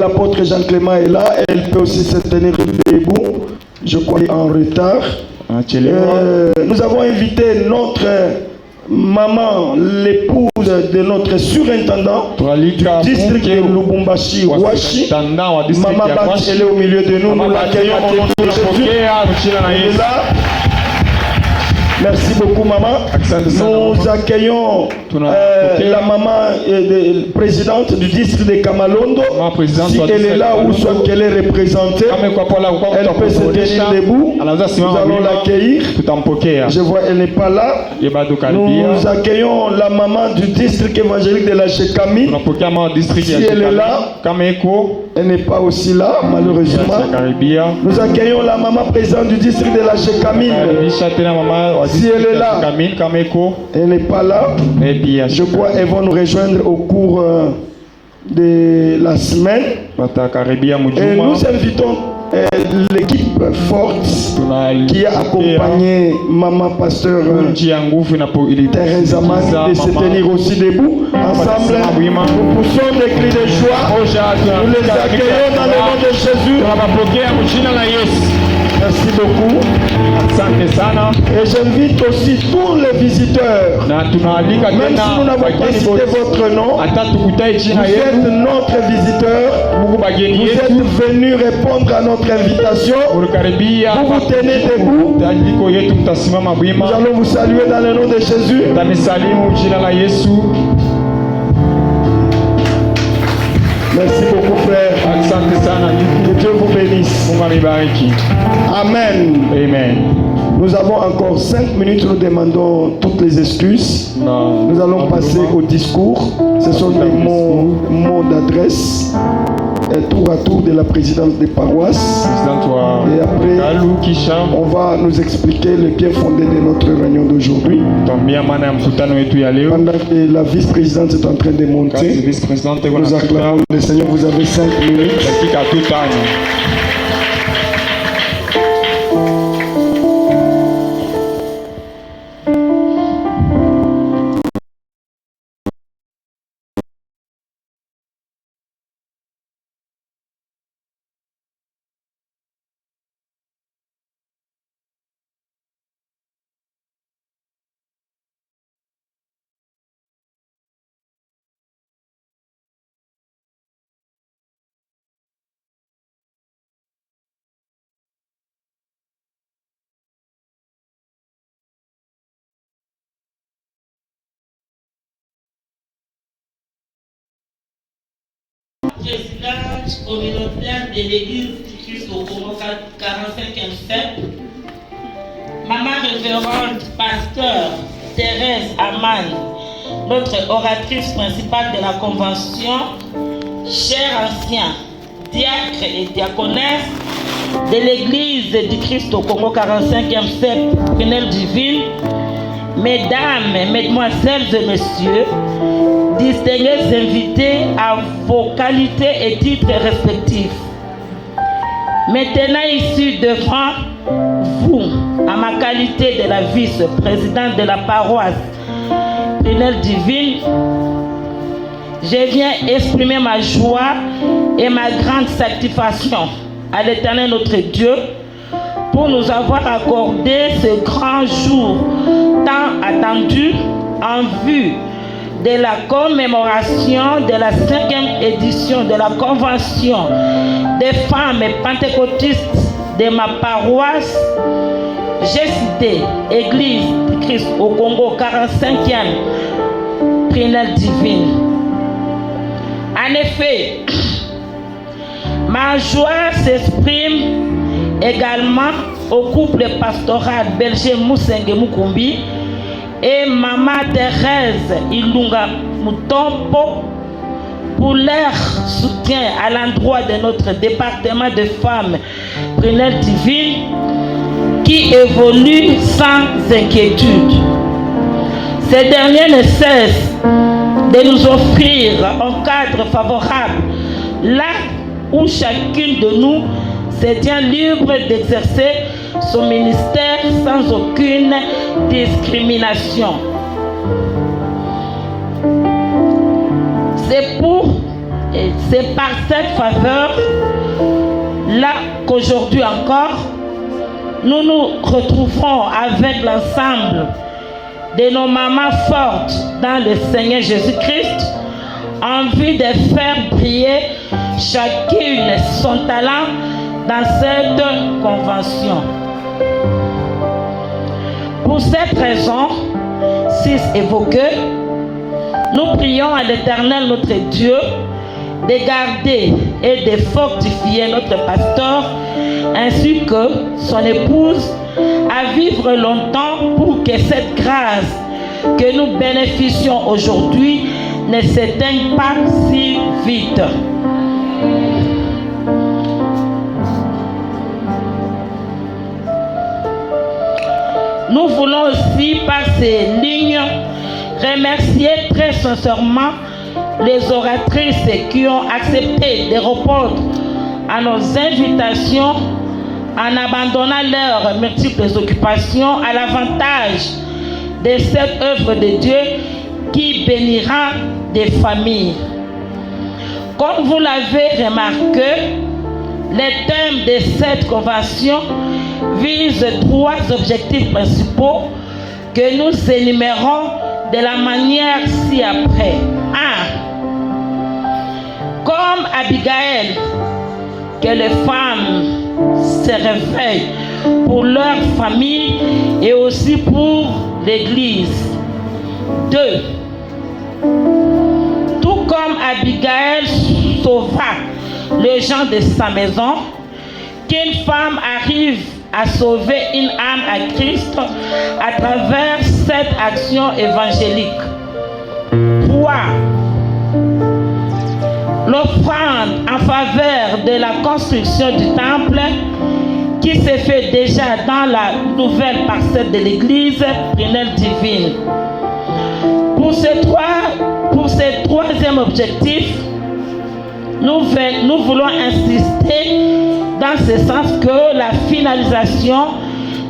l'apôtre Jean Clément est là, elle peut aussi se tenir debout. Je crois en retard. Nous avons invité notre maman, l'épouse de notre surintendant du district de Lubumbashi, Washi. Maman Bach, elle est au milieu de nous. Nous l'accueillons au nom de Jésus. Elle est là. Merci beaucoup, maman. Nous accueillons la maman présidente du district de Kamalondo. Si elle est là ou soit qu'elle est représentée, elle peut se tenir debout. Nous allons l'accueillir. Je vois elle n'est pas là. Nous accueillons la maman du district évangélique de la Chekami. Si elle est là, elle n'est pas aussi là, malheureusement. Nous accueillons la maman présidente du district de la Chekami. Si elle est là, elle n'est pas là. Je crois qu'elles vont nous rejoindre au cours de la semaine. Et nous invitons l'équipe forte qui a accompagné Maman Pasteur Thérèse Aman de se tenir aussi debout. Ensemble, nous poussons des cris de joie. Nous les accueillons dans le nom de Jésus. Merci beaucoup. Et j'invite aussi tous les visiteurs. Même si nous n'avons pas cité votre nom, vous êtes notre visiteur. Vous êtes venus répondre à notre invitation. Vous vous tenez debout. Nous allons vous saluer dans le nom de Jésus. Merci beaucoup, frère. Que Dieu vous bénisse. Amen. Amen. Nous avons encore 5 minutes. Nous demandons toutes les excuses. Nous allons passer au discours. Ce sont des mots d'adresse. Tour à tour de la présidente des paroisses. Et après, on va nous expliquer le bien fondé de notre réunion d'aujourd'hui. Pendant que la vice-présidente est en train de monter, nous acclamons le Seigneur. Vous avez 5 minutes. Présidente communautaire de l'église du Christ au Congo 45e siècle, Maman révérende pasteur Thérèse Aman, notre oratrice principale de la convention, chers anciens, diacres et diaconesses de l'église du Christ au Congo 45e siècle, prunelle divine, mesdames, mesdemoiselles et messieurs, distingués invités à vos qualités et titres respectifs. Maintenant ici devant vous, à ma qualité de la vice-présidente de la paroisse prunelle divine, je viens exprimer ma joie et ma grande satisfaction à l'Éternel notre Dieu pour nous avoir accordé ce grand jour tant attendu en vue de la commémoration de la 5e édition de la Convention des femmes pentecôtistes de ma paroisse. J'ai cité Église du Christ au Congo 45e prunelle divine. En effet, ma joie s'exprime également au couple pastoral Berger Moussenge Mukumbi et Maman Thérèse Ilunga Mutompo pour leur soutien à l'endroit de notre département de femmes prunelle divine qui évolue sans inquiétude. Ces derniers ne cessent de nous offrir un cadre favorable là où chacune de nous se tient libre d'exercer son ministère sans aucune discrimination. C'est pour Et c'est par cette faveur là qu'aujourd'hui encore, nous nous retrouvons avec l'ensemble de nos mamans fortes dans le Seigneur Jésus-Christ, en vue de faire briller chacune son talent dans cette convention. Pour cette raison, 6 évoquées, nous prions à l'Éternel notre Dieu de garder et de fortifier notre pasteur ainsi que son épouse à vivre longtemps pour que cette grâce que nous bénéficions aujourd'hui ne s'éteigne pas si vite. Nous voulons aussi par ces lignes remercier très sincèrement les oratrices qui ont accepté de répondre à nos invitations en abandonnant leurs multiples occupations à l'avantage de cette œuvre de Dieu qui bénira des familles. Comme vous l'avez remarqué, le thème de cette convention vise 3 objectifs principaux que nous énumérons de la manière ci-après. 1. Comme Abigail, que les femmes se réveillent pour leur famille et aussi pour l'Église. 2. Tout comme Abigail sauva les gens de sa maison, qu'une femme arrive à sauver une âme à Christ à travers cette action évangélique. 3. L'offrande en faveur de la construction du temple qui se fait déjà dans la nouvelle parcelle de l'église Prunelle Divine. Pour ce troisième objectif, nous voulons insister dans ce sens que la finalisation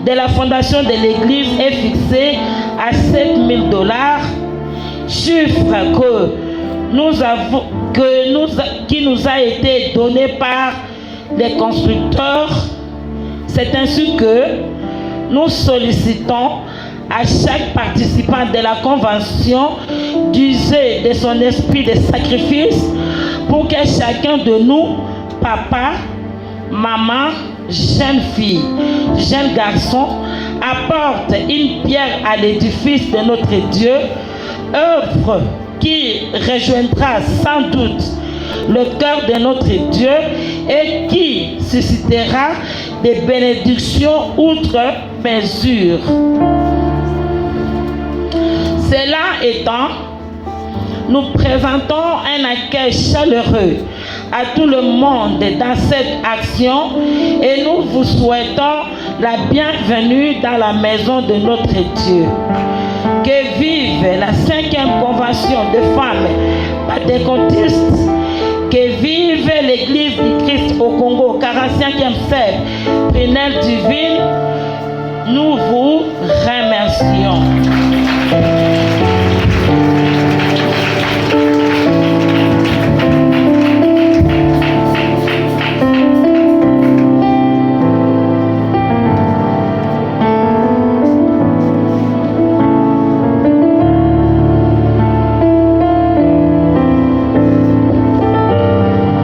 de la fondation de l'église est fixée à $7,000, chiffre qui nous a été donné par les constructeurs. C'est ainsi que nous sollicitons à chaque participant de la convention d'user de son esprit de sacrifice pour que chacun de nous, papa, maman, jeune fille, jeune garçon, apporte une pierre à l'édifice de notre Dieu, œuvre qui rejoindra sans doute le cœur de notre Dieu et qui suscitera des bénédictions outre mesure. Cela étant, nous présentons un accueil chaleureux à tout le monde dans cette action et nous vous souhaitons la bienvenue dans la maison de notre Dieu. Que vive la 5e convention de femmes pentecôtistes, que vive l'Église du Christ au Congo, 45e siècle, Prunelle Divine, nous vous remercions.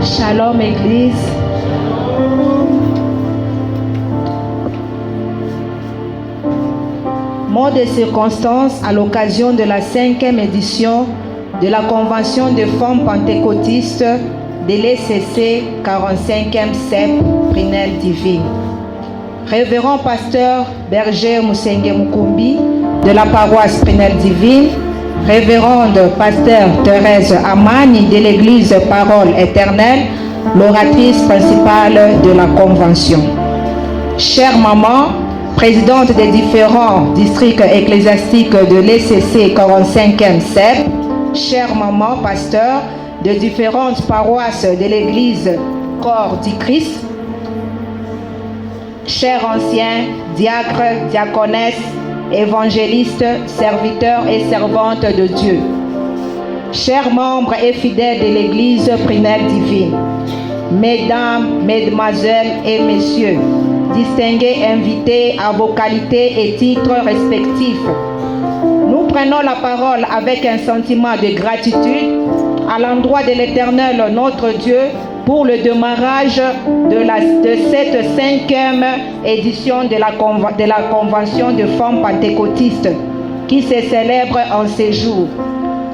Shalom Église. Mot de circonstance à l'occasion de la 5e édition de la Convention des femmes pentecôtistes de l'ECC 45e CEP Prunelle Divine. Révérend pasteur Berger Moussenge Mukumbi de la paroisse Prunelle Divine, Révérende pasteur Thérèse Amani de l'église Parole Éternelle, l'oratrice principale de la Convention. Chère maman, présidente des différents districts ecclésiastiques de l'ECC 45e CEP, chère maman, pasteur de différentes paroisses de l'église Corps du Christ, chers anciens, diacres, diaconesses, évangélistes, serviteurs et servantes de Dieu. chers membres et fidèles de l'Église Prunelle Divine, Mesdames, Mesdemoiselles et Messieurs, distingués invités à vos qualités et titres respectifs, nous prenons la parole avec un sentiment de gratitude à l'endroit de l'Éternel, notre Dieu, pour le démarrage de cette 5e édition de la Convention de femmes pentecôtistes qui se célèbre en ces jours.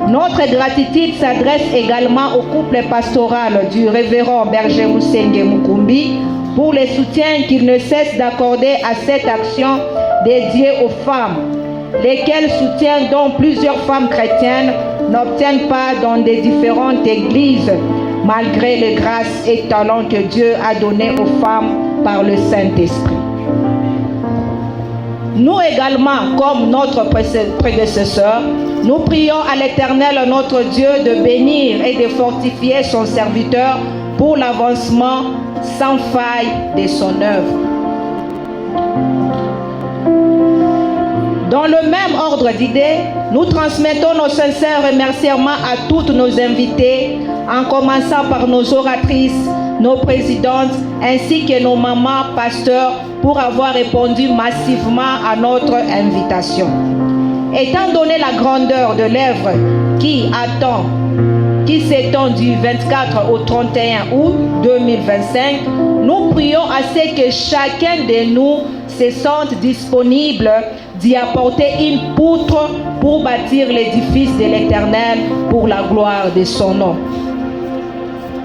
Notre gratitude s'adresse également au couple pastoral du révérend Berger Moussenge Mukumbi pour le soutien qu'il ne cesse d'accorder à cette action dédiée aux femmes, lesquels soutiens dont plusieurs femmes chrétiennes n'obtiennent pas dans des différentes églises, malgré les grâces et talents que Dieu a donnés aux femmes par le Saint-Esprit. Nous également, comme notre prédécesseur, nous prions à l'Éternel notre Dieu de bénir et de fortifier son serviteur pour l'avancement sans faille de son œuvre. Dans le même ordre d'idées, nous transmettons nos sincères remerciements à toutes nos invités, en commençant par nos oratrices, nos présidentes, ainsi que nos mamans pasteurs, pour avoir répondu massivement à notre invitation. Étant donné la grandeur de l'œuvre qui s'étend du 24 au 31 août 2025, nous prions à ce que chacun de nous se sente disponible d'y apporter une poutre pour bâtir l'édifice de l'Éternel pour la gloire de son nom.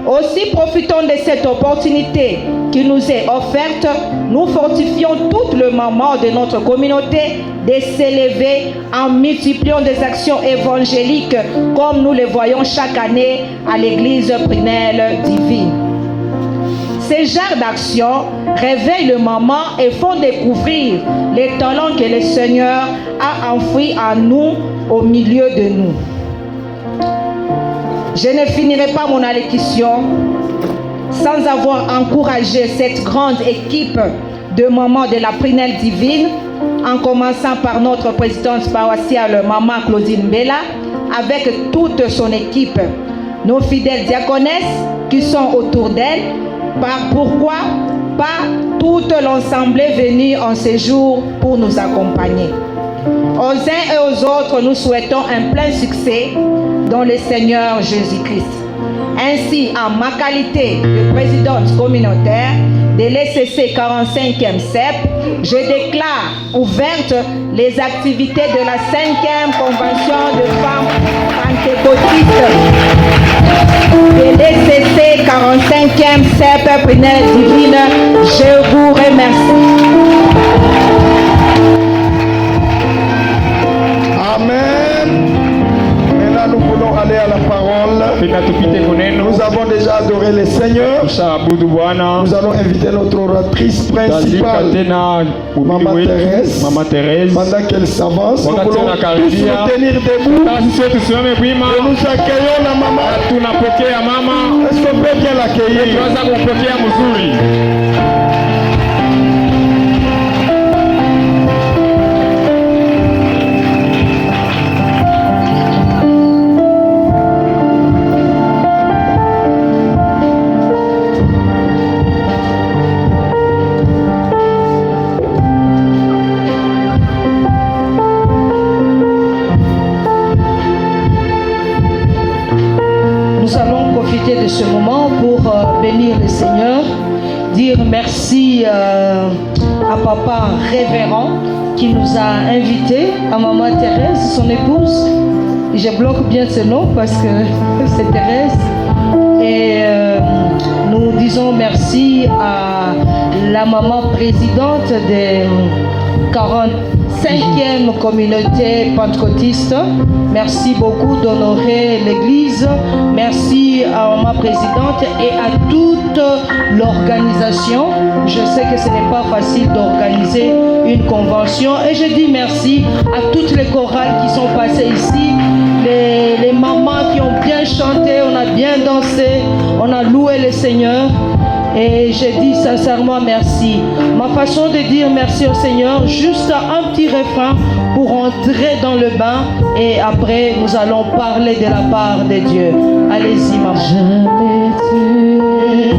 Aussi, profitons de cette opportunité qui nous est offerte, nous fortifions tout le moment de notre communauté de s'élever en multipliant des actions évangéliques comme nous les voyons chaque année à l'Église Prunelle Divine. Ces genres d'actions réveillent le moment et font découvrir les talents que le Seigneur a enfouis en nous, au milieu de nous. Je ne finirai pas mon allocution sans avoir encouragé cette grande équipe de mamans de la Prunelle Divine, en commençant par notre présidente paroissiale, Maman Claudine Bella, avec toute son équipe, nos fidèles diaconesses qui sont autour d'elle. Pourquoi pas toute l'ensemble est venue en séjour pour nous accompagner. Aux uns et aux autres, nous souhaitons un plein succès dans le Seigneur Jésus-Christ. Ainsi, en ma qualité de présidente communautaire de l'ECC 45e CEP, je déclare ouvertes les activités de la 5e Convention de femmes pentecôtistes de l'ECC 45e CEP Prunelle Divine. Je vous remercie. Amen. Maintenant, nous voulons aller à la parole. Nous avons déjà adoré le Seigneur. Nous allons inviter notre oratrice principale, Maman Thérèse. Pendant qu'elle s'avance, nous voulons tous nous tenir debout. Et nous accueillons la maman. Est-ce qu'on peut bien l'accueillir? De ce moment pour bénir le Seigneur, dire merci à papa révérend qui nous a invités, à maman Thérèse, son épouse. Je bloque bien ce nom parce que c'est Thérèse. Et nous disons merci à la maman présidente des 45e communauté pentecôtiste. Merci beaucoup d'honorer l'église. Merci à ma présidente et à toute l'organisation. Je sais que ce n'est pas facile d'organiser une convention. Et je dis merci à toutes les chorales qui sont passées ici. Les mamans qui ont bien chanté, on a bien dansé, on a loué le Seigneur. Et je dis sincèrement merci. Ma façon de dire merci au Seigneur, juste un petit refrain pour entrer dans le bain et après nous allons parler de la part de Dieu. Allez-y, maman. Jamais tu es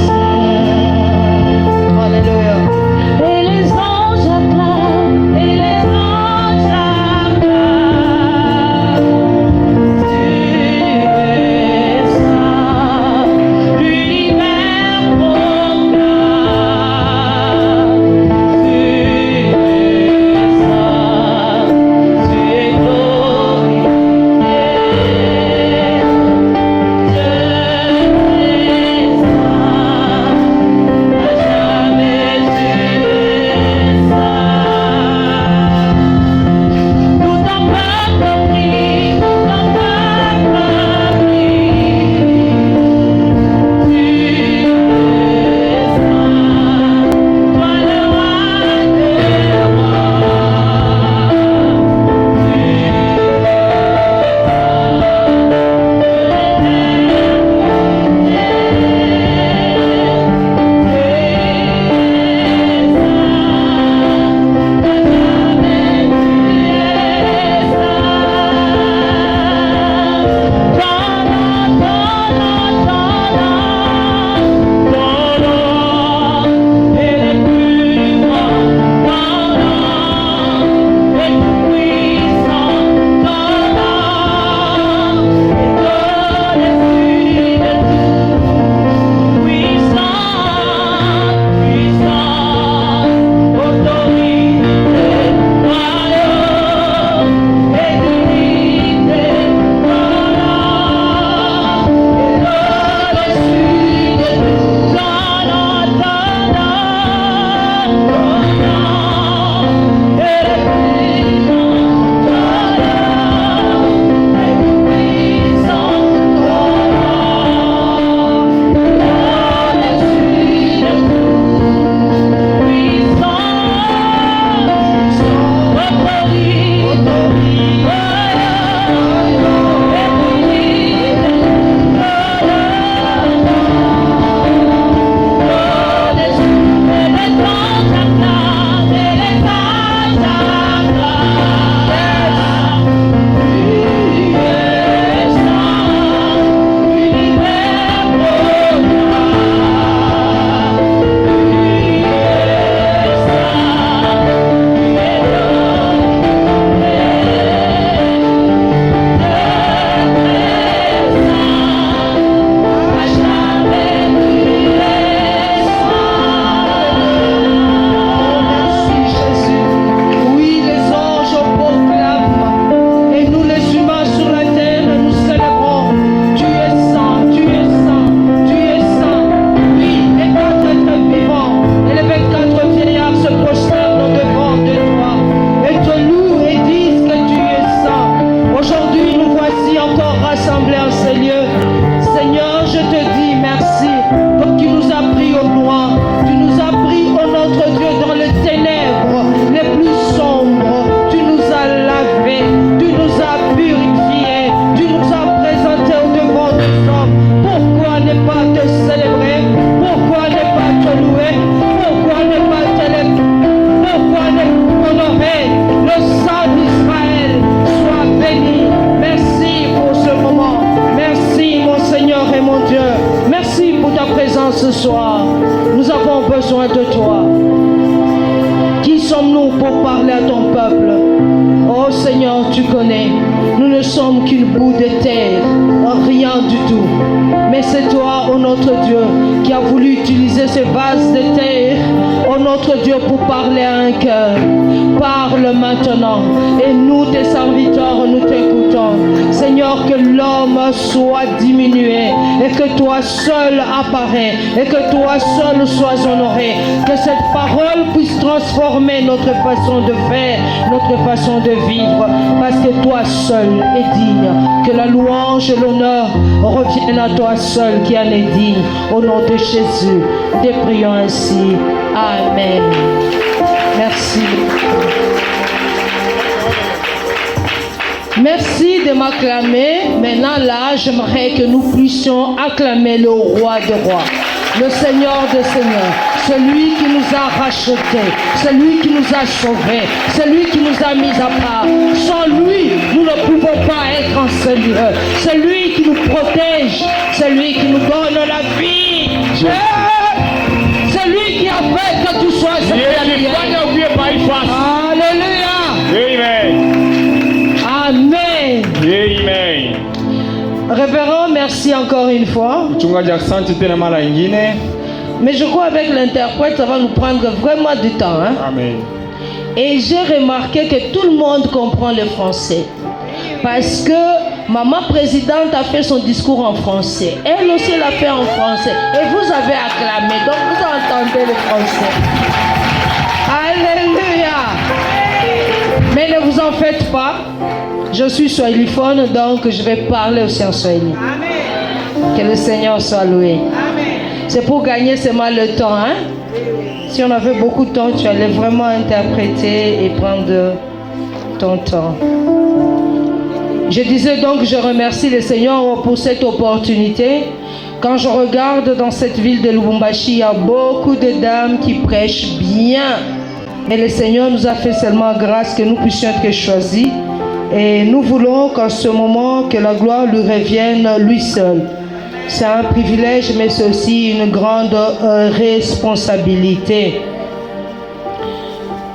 seul. Alléluia. Et les anges acclament, et les anges acclament. Tu es saint, l'univers proclame. Tu es saint, tu es glorifié. ce soir, nous avons besoin de toi. Qui sommes-nous pour parler à ton peuple? Oh Seigneur, tu connais, nous ne sommes qu'une bout de terre, rien du tout. Mais c'est toi, oh notre Dieu, qui a voulu utiliser ce vase de terre, oh notre Dieu, pour parler à un cœur. Parle maintenant, et nous, tes serviteurs, nous t'écoutons. Seigneur, que l'homme soit diminué, et que toi seul apparaît, et que toi seul sois honoré. Que cette parole puisse transformer notre façon de faire, notre façon de vivre, parce que toi seul es digne. Que la louange et l'honneur reviennent à toi seul qui en est digne. Au nom de Jésus, nous te prions ainsi. Amen. Merci. Merci de m'acclamer. Maintenant là, j'aimerais que nous puissions acclamer le roi des rois. le Seigneur des Seigneurs, celui qui nous a rachetés, celui qui nous a sauvés, celui qui nous a mis à part. Sans lui, nous ne pouvons pas être en ce lieu. Celui qui nous protège, celui qui nous donne la vie. Celui qui a fait que tout soit Alléluia. Amen. Amen. Révérend, merci encore une fois. Mais je crois avec l'interprète, ça va nous prendre vraiment du temps. Hein? Amen. Et j'ai remarqué que tout le monde comprend le français. Parce que maman présidente a fait son discours en français. Elle aussi l'a fait en français. Et vous avez acclamé. Donc vous entendez le français. Alléluia. Mais ne vous en faites pas. Je suis swahiliphone, donc je vais parler aussi en swahili. Amen. Que le Seigneur soit loué. Amen. C'est pour gagner seulement le temps. Hein? Si on avait beaucoup de temps, tu allais vraiment interpréter et prendre ton temps. Je disais donc, je remercie le Seigneur pour cette opportunité. Quand je regarde dans cette ville de Lubumbashi, il y a beaucoup de dames qui prêchent bien. Mais le Seigneur nous a fait seulement grâce que nous puissions être choisis. Et nous voulons qu'en ce moment, que la gloire lui revienne lui seul. C'est un privilège, mais c'est aussi une grande responsabilité.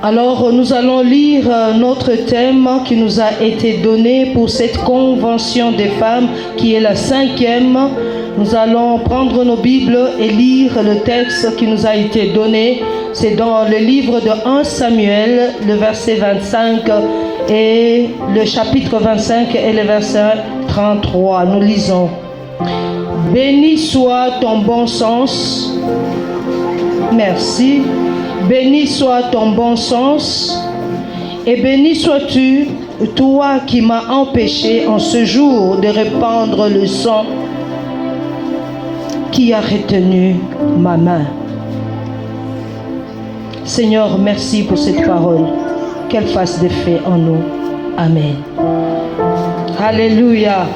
Alors, nous allons lire notre thème qui nous a été donné pour cette convention des femmes, qui est la 5e. Nous allons prendre nos Bibles et lire le texte qui nous a été donné. C'est dans le livre de 1 Samuel, le verset 25 et le chapitre 25 et le verset 33. Nous lisons. Béni soit ton bon sens. Merci. Béni soit ton bon sens. Et béni sois-tu, toi qui m'as empêché en ce jour de répandre le sang qui a retenu ma main. Seigneur, merci pour cette parole. Qu'elle fasse d'effet en nous. Amen. Alléluia.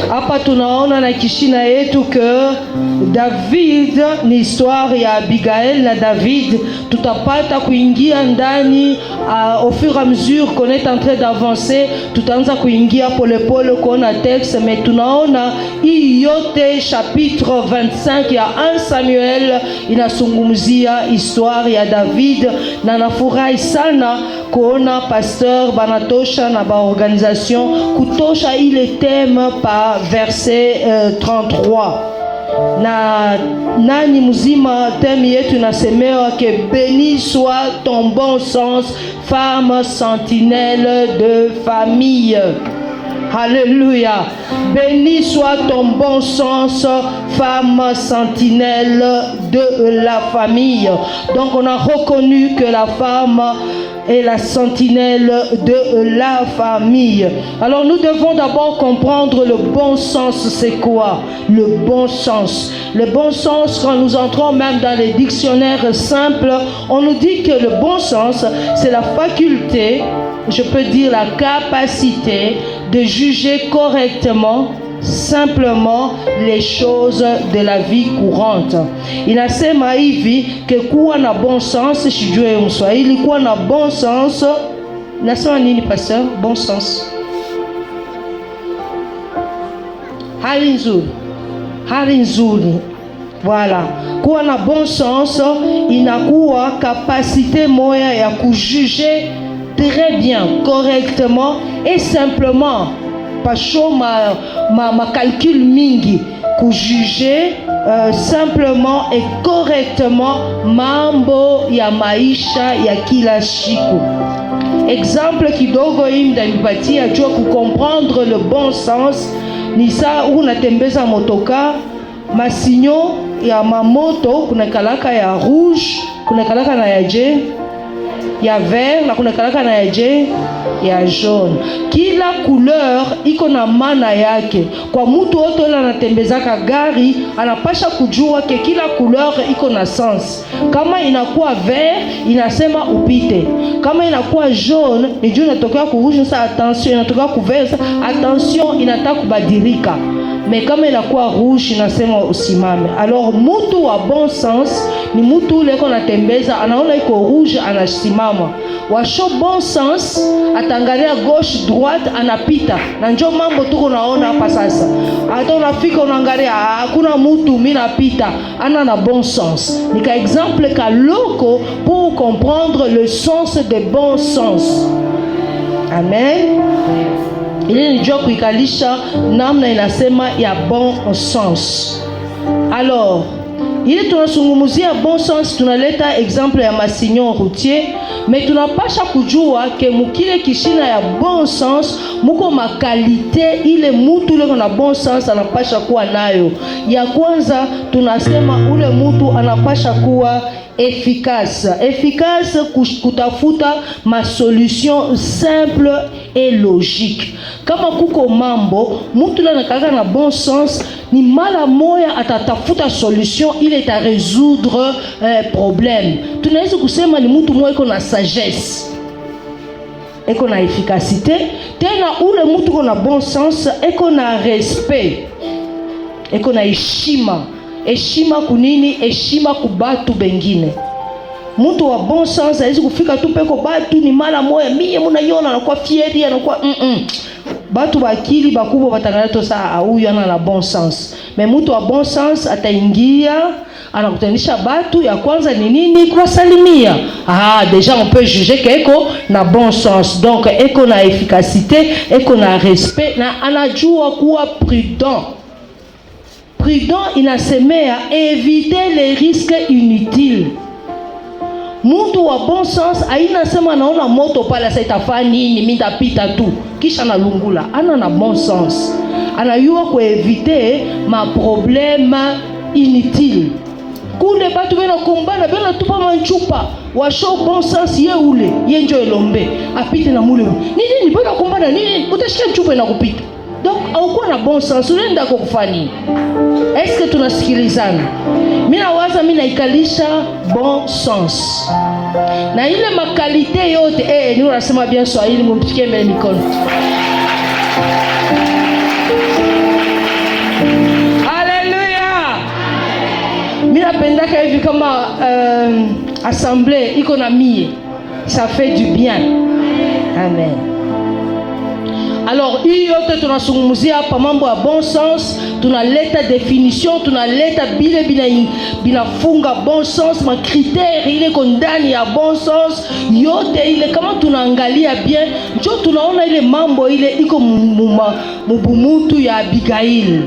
Hapa tunaona na kishina yetu que David ni histoire ya Abigail na David. Tutapata kuingia ndani au fur et à mesure qu'on est en train d'avancer, tutaanza kuingia polepole kuona texte, mais tunaona hii yote chapitre 25 ya 1 Samuel inazungumzia histoire ya David, na nafurahi sana kuona pasteur banatosha na ba organisation kutosha ile thème par verset 33. Na nani mzima thème yetu nasemewa que béni soit ton bon sens, femme sentinelle de famille. Alléluia. Béni soit ton bon sens, femme sentinelle de la famille. Donc on a reconnu que la femme est la sentinelle de la famille. Alors nous devons d'abord comprendre le bon sens, c'est quoi? Le bon sens. Le bon sens, quand nous entrons même dans les dictionnaires simples, on nous dit que le bon sens, c'est la faculté, je peux dire la capacité de juger correctement, simplement les choses de la vie courante. Inasema hivi que kuwa na bon sens, sijue mswahili, kuwa na bon sens, nasema nini pasteur? Bon sens. Hali nzuri. Hali nzuri. Voilà. Kuwa na bon sens inakuwa kapasite moya ya kujuger très bien, correctement et simplement. Pas chaud ma calcul mingi, kujuger simplement et correctement mambo ya maisha ya kila siku. Exemple kidogo hii ndanipatia jua kucomprendre le bon sens ni saa unatembeza motoka masinyo ya mamoto, kuna kalaka ya rouge, kuna kalaka na ya je ya vert, na kuna kalaka na ya je ya jaune. Kila couleur iko na maana yake. Kwa mtu wote anatembezaka gari anapasha kujua ke kila couleur iko na sens. Kama inakuwa vert inasema upite, kama inakuwa jaune ndio inatokea ku rouge, sa attention, inatokea ku vert, attention, inataka kubadilika. mais kama inakuwa rouge inasema usimame. Alors mtu wa bon sens ni mtu ule ko natembeza anaona iko rouge anasimama. Washo bon sens atangalia gauche droite anapita. Na njoo mambo tuko naona hapa sasa. Hata unafika unaangalia hakuna mtu mimi napita, ana na bon sens. Ni ka exemple ka loko pour comprendre le sens de bon sens. Amen. Ili nijua kuikalisha namna inasema ya bon sens. Alors, ili tunasungumuzia bon sens, tunaleta exemple ya masignon routier, mais tunapasha kujua ke mukile kishina ya bon sens muko makalite ile mutu ule na bon sens anapasha kuwa nayo. Ya kwanza tunasema ule mutu anapasha kuwa efficace kutafuta ma solution simple et logique. Kama kuko mambo mutu la nakaka na bon sens ni mala moya atatafuta solution ile ta résoudre problème. Tunaweza kusema ni mutu moya iko na sagesse, iko na efficacité, tena ule mutu iko na bon sens, iko na respect, iko na heshima. Heshima kunini? Heshima kubatu bengine. Mtu wa bon sens haizi kufika tu peko batu ni mala moya mie munaiona anakuwa fieri anakuwa batu bakili bakubwa batangana to saa huyu ana na bon sens. Mais mtu wa bon sens ataingia anakutanisha batu, ya kwanza ni nini? Kuwasalimia. Déjà on peut juger que eko na bon sens. Donc eko na efficacité, eko na respect, na anajua kuwa prudent. Prudent inasemea éviter les risques inutiles. Mtu wa bon sens aina sema naona moto pala sasa itafanya nini mimi ndapita tu kisha nalungula. Ana na bon sens. Anayua kueviter ma problème inutile. Kule batu bena kumbana bena tupa manchupa wa show bon sens ye ule ye njo elombe apite na mule nini bena kumbana nini utashika chupa na kupita. Donc haukuwa na bon sens unaenda kukufanya. Est-ce que tunasikilizana? Mimi nawaza mimi naikalisha bon sens. Na ile makalite yote ni unasema bien Swahili mumpikie mbele mikono. Haleluya. Mimi napendaka hivi kama assemblée iko na mie. Ça fait du bien. Amen. Alors hii yote tunasungumzia hapa mambo ya bon sens, tunaleta definition, tunaleta binafunga bon sens, ma critère ile kondani ya bon sens yote ile. Kama tunaangalia bien njo tunaona ile mambo ile iko mubumutu ya Abigail.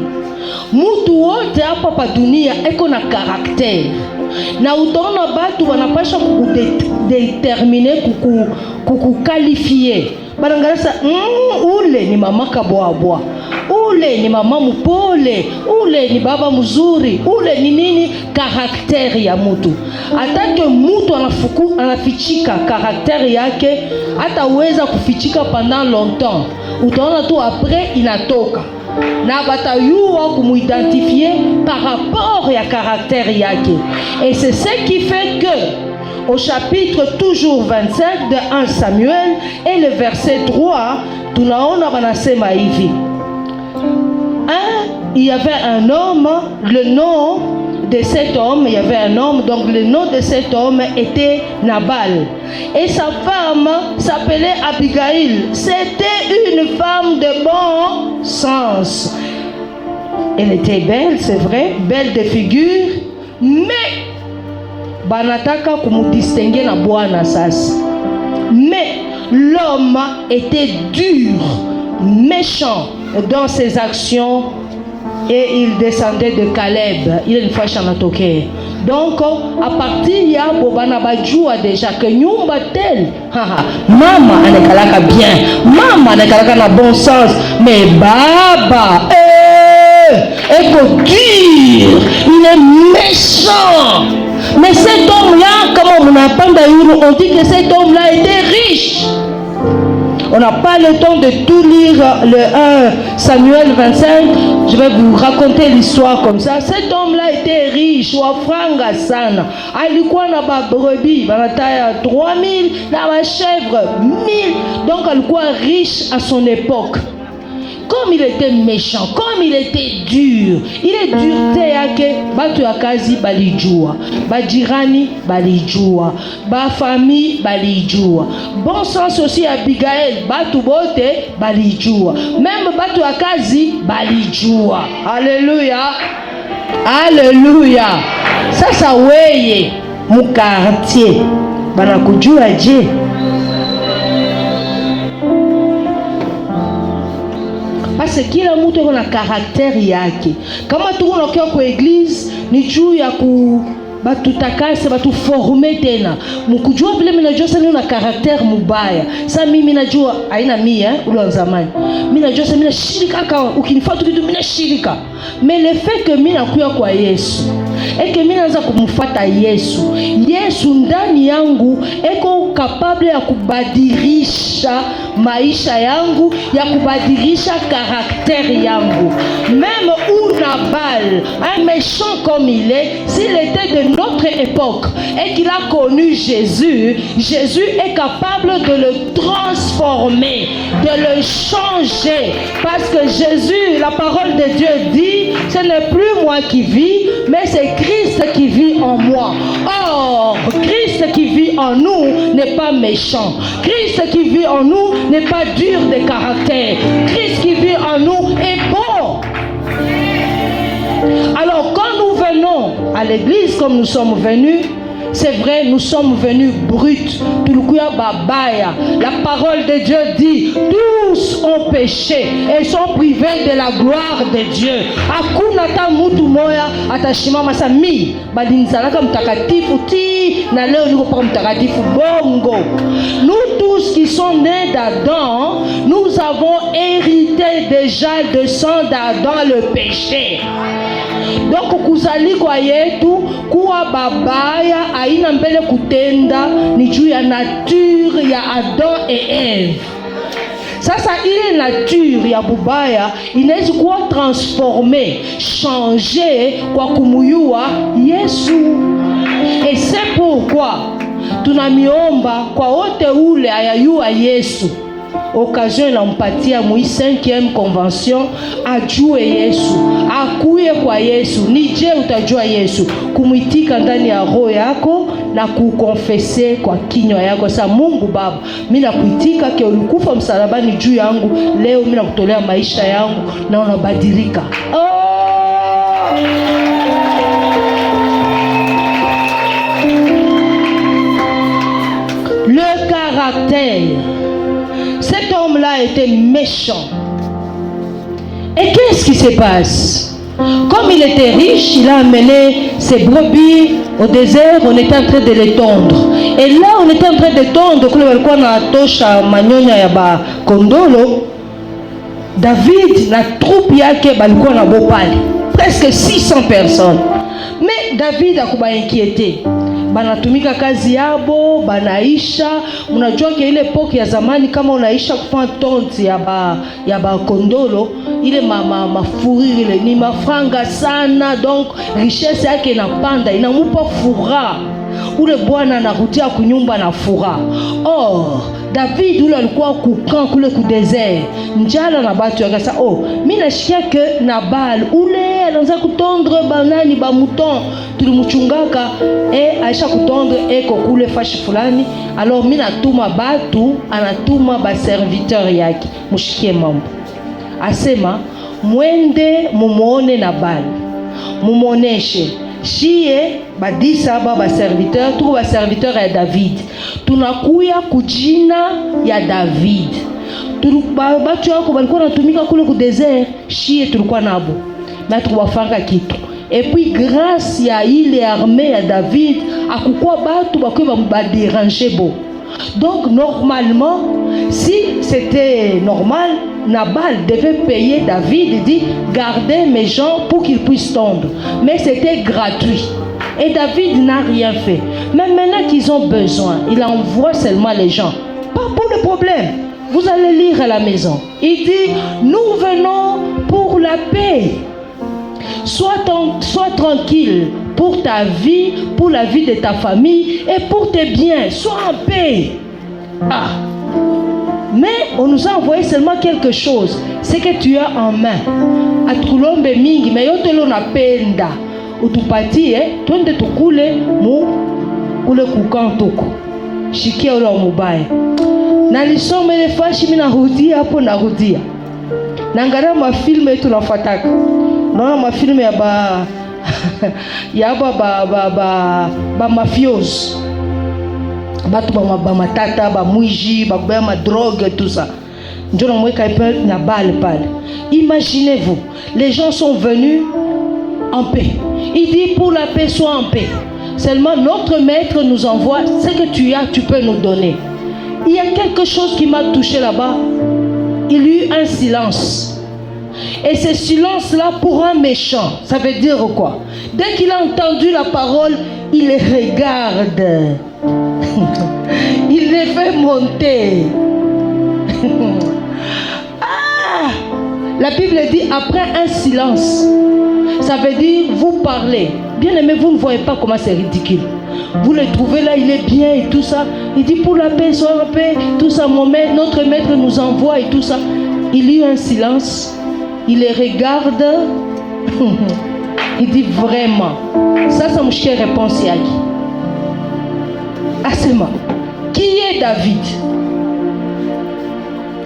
Mutu wote hapa pa dunia eko na karakter, na utaona batu wanapasha kudeterminer kukuqualifier. Barangalasa ule ni mama kabwabwa, ule ni mama mpole, ule ni baba mzuri, ule ni nini? Karakter ya mutu. Atake mutu anafichika karakter yake, hataweza kufichika pendant longtemps. Utaona tu après inatoka. Na batayua kumuidentifier par rapport ya karakter yake. Et c'est ce qui fait que au chapitre toujours 25 de 1 Samuel et le verset 3, tunaona banasema hivi. Il y avait un homme, le nom de cet homme, il y avait un homme, donc le nom de cet homme était Nabal. Et sa femme s'appelait Abigail. C'était une femme de bon sens. Elle était belle, c'est vrai, belle de figure, mais banataka kumudistinguer na bwana sasa. Mais l'homme était dur, méchant dans ses actions, et il descendait de Caleb. Il est une fois chanatoke. Donc à partir ya bobana bajua déjà que nyumba tel mama anakalaka bien, mama anakalaka na bon sens, mais baba écoute, il est méchant. Mais cet homme-là, comme on n'a pas d'ailleurs, on dit que cet homme-là était riche. On n'a pas le temps de tout lire le 1 Samuel 25. Je vais vous raconter l'histoire comme ça. Cet homme-là était riche. Wafranga sana. Alikuwa na brebis, banataya 3000, na ba chèvre 1000. Donc alikuwa riche à son époque. Quand comme il était méchant, comme il était dur, il est dureté yake, batu ya kazi balijua, bajirani balijua, ba famille balijua. Bon sens aussi Abigail, batu bote balijua, même batu ya kazi balijua. Alléluia, alléluia. Sasa weye mu quartier banakujua je? Parce que kila mtu yuko na karakteri yake. Kama tuko nakia kwa eglise ni juu ya ku batutakase batuforme tena. Mkujua vile mimi najua sana una karakteri mubaya. Sasa mimi najua haina mia ule wa zamani. Mimi najua sana mimi nashirika kama ukinifuata kitu mimi nashirika. Mais le fait que mimi nakuya kwa Yesu et que mimi naanza kumfuata Yesu, Yesu ndani yangu eko capable ya kubadilisha maisha yangu, ya kubadilisha karakteri yangu. Même Nabal, un méchant comme il est, s'il était de notre époque et qu'il a connu Jésus, Jésus est capable de le transformer, de le changer. Parce que Jésus, la parole de Dieu dit, ce n'est plus moi qui vis, mais c'est Christ qui vit en moi. Or, Christ qui vit en nous n'est pas méchant. Christ qui vit en nous n'est pas dur de caractère. Christ qui vit en nous est bon. Alors quand nous venons à l'église comme nous sommes venus, c'est vrai, nous sommes venus bruts. La parole de Dieu dit, tous ont péché et sont privés de la gloire de Dieu. Akunata mutu moya atashimama sami badinzalaka mtakatifu ti na leo niko pa mtakatifu bongo. Nous tous qui sommes nés d'Adam, nous avons hérité déjà de sang d'Adam le péché. Donc kuzali kwa yetu kuwa babaya aina mbele kutenda ni juu ya nature ya Adam et Eve. Sasa ile nature ya bubaya inaweza kuwa transformée, changer kwa kumuyua Yesu. Et c'est pourquoi tunamiomba kwa wote ule ayayua Yesu. Occasion inampatia mui 5e convention ajue Yesu, akuye kwa Yesu. Nije utajua Yesu kumwitika ndani ya roho yako na kukonfese kwa kinywa yako. Sasa Mungu Baba, mimi nakuitika ke ulikufa msalabani juu yangu, leo mimi nakutolea maisha yangu na unabadilika. Le caractère. Cet homme-là était méchant. Et qu'est-ce qui se passe? Comme il était riche, il a amené ses brebis au désert, on était en train de les tondre. Et là, on était en train de tondre, David, la troupe yake balikuwa na bopale. Presque 600 personnes. Mais David a inquiété. Banatumika kazi yabo, banaisha. Unajua ke ile epoke ya zamani kama unaisha kufanya tonti ya ba kondolo, ile mafuriri ile ni mafranga sana, donc richesse yake inapanda, inamupa furaha. Ule bwana anarudia kunyumba na furaha. Or David ule alikuwa kukan kule ku desert, njala na batu yakasa. Mimi nashikia ke Nabal ule anaanza kutondre banani ba mouton tulimuchungaka aisha kutondre eko kule fashi fulani. Alors mimi natuma batu, anatuma ba serviteur yake mushikie mambo. Asema mwende mumuone Nabal, mumuoneshe shie badisa ba serviteur, tuko ba serviteur ya David. Tunakuya kujina ya David. Batu yako balikuwa natumika kule ku desert, shie tulikuwa nabo. Na tukubafanga kitu. Et puis grâce ya ile armée ya David, akukwa batu bakwe ba déranger bo. Donc normalement, si c'était normal, Nabal devait payer David et dit gardez mes gens pour qu'ils puissent tondre. Mais c'était gratuit. Et David n'a rien fait. Mais maintenant qu'ils ont besoin, il envoie seulement les gens. Pas pour le problème. Vous allez lire à la maison. Il dit nous venons pour la paix. Sois tranquille pour ta vie, pour la vie de ta famille et pour tes biens. Sois en paix. Mais on nous a envoyé seulement quelque chose. C'est que tu as en main. Atulombe mingi, mais yotelo na penda. Utupati, twende tukule mu ule kukantoko. Shikia ule mubaya. Na lisome ile fashi mimi narudia hapo narudia. Naangalia mafilme yetu nafuataka. Naona mafilme ya ba mafioso. Batu ba matata, ba mwiji, ba ma drogue, tout ça. Njona mweka ipe na balle pale. Imaginez-vous, les gens sont venus en paix. Il dit pour la paix, sois en paix. Seulement notre maître nous envoie ce que tu as, tu peux nous donner. Il y a quelque chose qui m'a touché là-bas. Il y eut un silence. Et ce silence-là, pour un méchant, ça veut dire quoi? Dès qu'il a entendu la parole, il les regarde. Il les fait monter. Ah! La Bible dit après un silence. Ça veut dire vous parlez. Bien aimé, vous ne voyez pas comment c'est ridicule. Vous le trouvez là, il est bien et tout ça. Il dit pour la paix, sois en paix. Tout ça, notre maître nous envoie et tout ça. Il y a eu un silence. Il les regarde. Il dit vraiment. Ça, c'est mon cher réponse. Ah, c'est moi. Qui est David?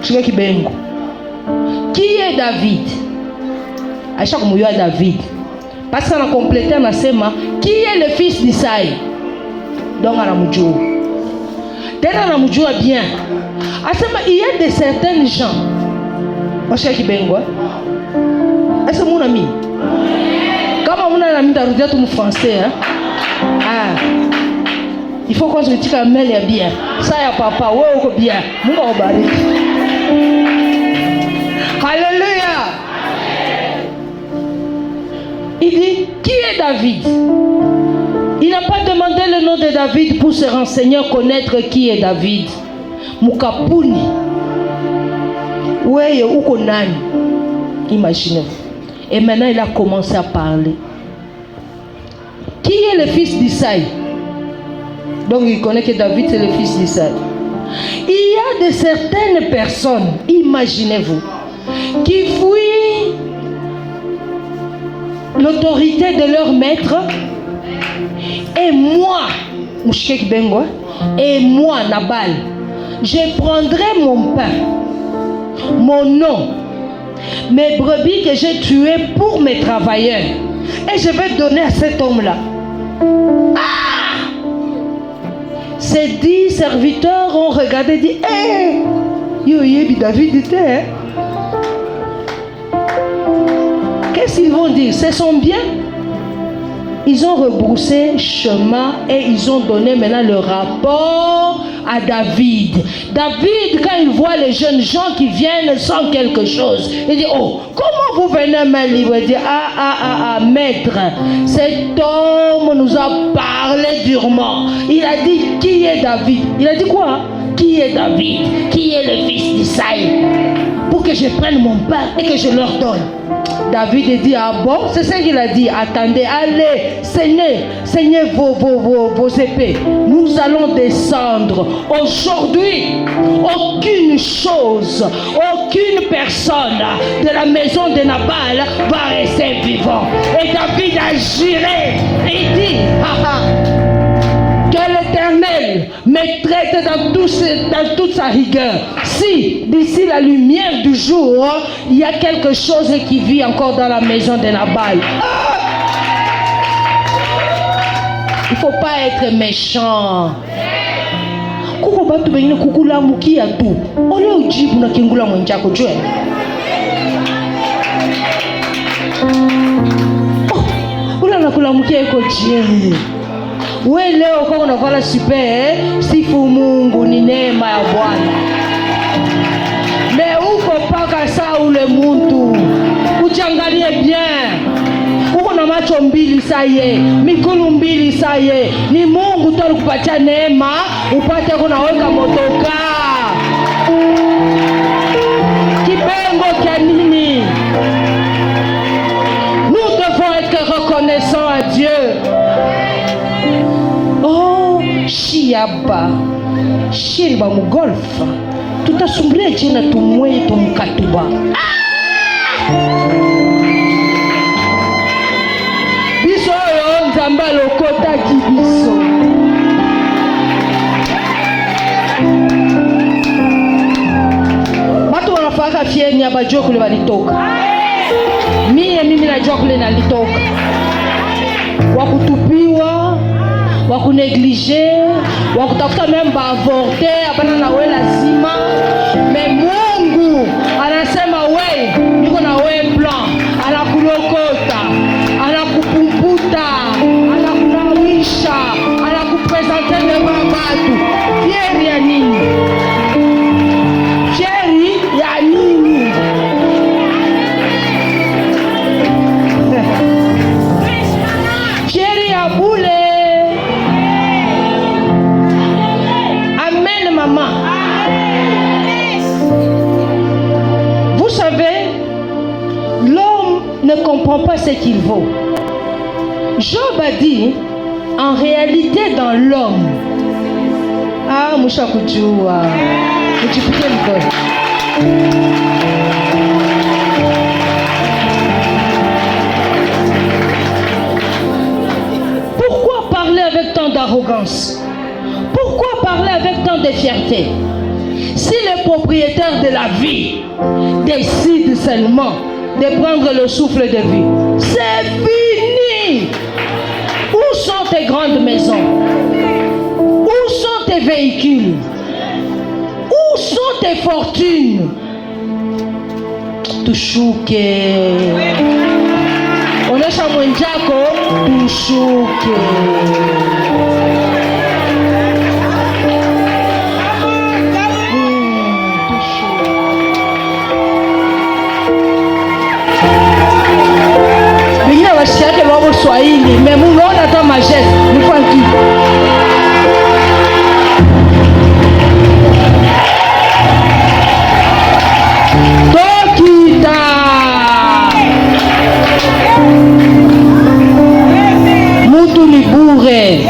Qui est David? À chaque moment, il y a David. Parce qu'on a complété un asema. Qui est le fils d'Isaïe? Donc, on a Moudjou. Dès qu'on a Moudjou bien. Asema, il y a de certains gens. Moi, je suis bengo. Est-ce que mon ami? Comment mon ami t'a dit tout mon français? Ah. Il faut qu'on se dise que Mel est bien. Ça y a papa, ouais, ou bien. Mon gars, barré. Alléluia. Il dit, qui est David? Il n'a pas demandé le nom de David pour se renseigner, connaître qui est David. Mukapuni. Ouais, ou konani. Imaginez-vous. Et maintenant, il a commencé à parler. Qui est le fils d'Isaïe? Donc, il connaît que David, c'est le fils d'Isaïe. Il y a de certaines personnes, imaginez-vous, qui fuient l'autorité de leur maître. Et moi, Nabal, je prendrai mon pain, mon nom, mes brebis que j'ai tuées pour mes travailleurs, et je vais donner à cet homme-là. Ah! Ces 10 serviteurs ont regardé et dit, hé, David était. Qu'est-ce qu'ils vont dire? C'est son bien. Ils ont rebroussé chemin et ils ont donné maintenant le rapport à David. David, quand il voit les jeunes gens qui viennent sans quelque chose, il dit, oh, comment vous venez me livrer? Il dit, maître, cet homme nous a parlé durement. Il a dit, qui est David? Il a dit quoi? Qui est David? Qui est le fils d'Isaïe? Pour que je prenne mon pain et que je leur donne. David a dit, ah bon? C'est ça qu'il a dit. Attendez, allez, saignez vos épées. Nous allons descendre. Aujourd'hui, aucune chose, aucune personne de la maison de Nabal va rester vivant. Et David a juré. Il dit, que l'Éternel me traite dans toute sa rigueur. Si d'ici la lumière du jour, il y a quelque chose qui vit encore dans la maison de Nabal. Il ne faut pas être méchant. Kuko batu bengine kukula mukia tu. Ole ujibu na kingula mwenjako jwe. Ula nakula mukia iko jie. We leo kwa unavala super, sifu Mungu, ni neema ya Bwana. Me uko paka saa ule muntu, ujangalie bien. Uko na macho mbili saye, mikono mbili saye. Ni Mungu tu alikupatia neema, upate kunaweka motoka. Kipengo kia nini? Nous devons être reconnaissants à Dieu. Oh, Shiaba, Shilba Mugolfa. tutasumbulia jina tumwe tumkatuba. Biso yo nzamba lokota kibiso. Watu wanafaka fieni abajua kule walitoka. Mimi najua kule nalitoka. Wakutupiwa, wakuneglige, wakutafuta memba avorte, hapana na wewe lazima. Mungu anasema wewe niko na wewe plan, anakulokota, anakupumputa, anakunawisha, anakupresenter devant watu. Fieri ya nini? Fieri ya nini? Fieri ya bule. Amen maman. Vous savez, l'homme ne comprend pas ce qu'il vaut. Job a dit, en réalité dans l'homme. Ah, musha kujua. Kujipike mkono. Pourquoi parler avec tant d'arrogance? Pourquoi parler avec tant de fierté? Si le propriétaire de la vie décide seulement de prendre le souffle de vie, c'est fini. Où sont tes grandes maisons? Où sont tes véhicules? Où sont tes fortunes? Tushuke. Onesha mwenjako, tushuke. Wasiake wabo Swahili, mais munaona ta majeste, nifanki. Tokita. Mutu ni bure.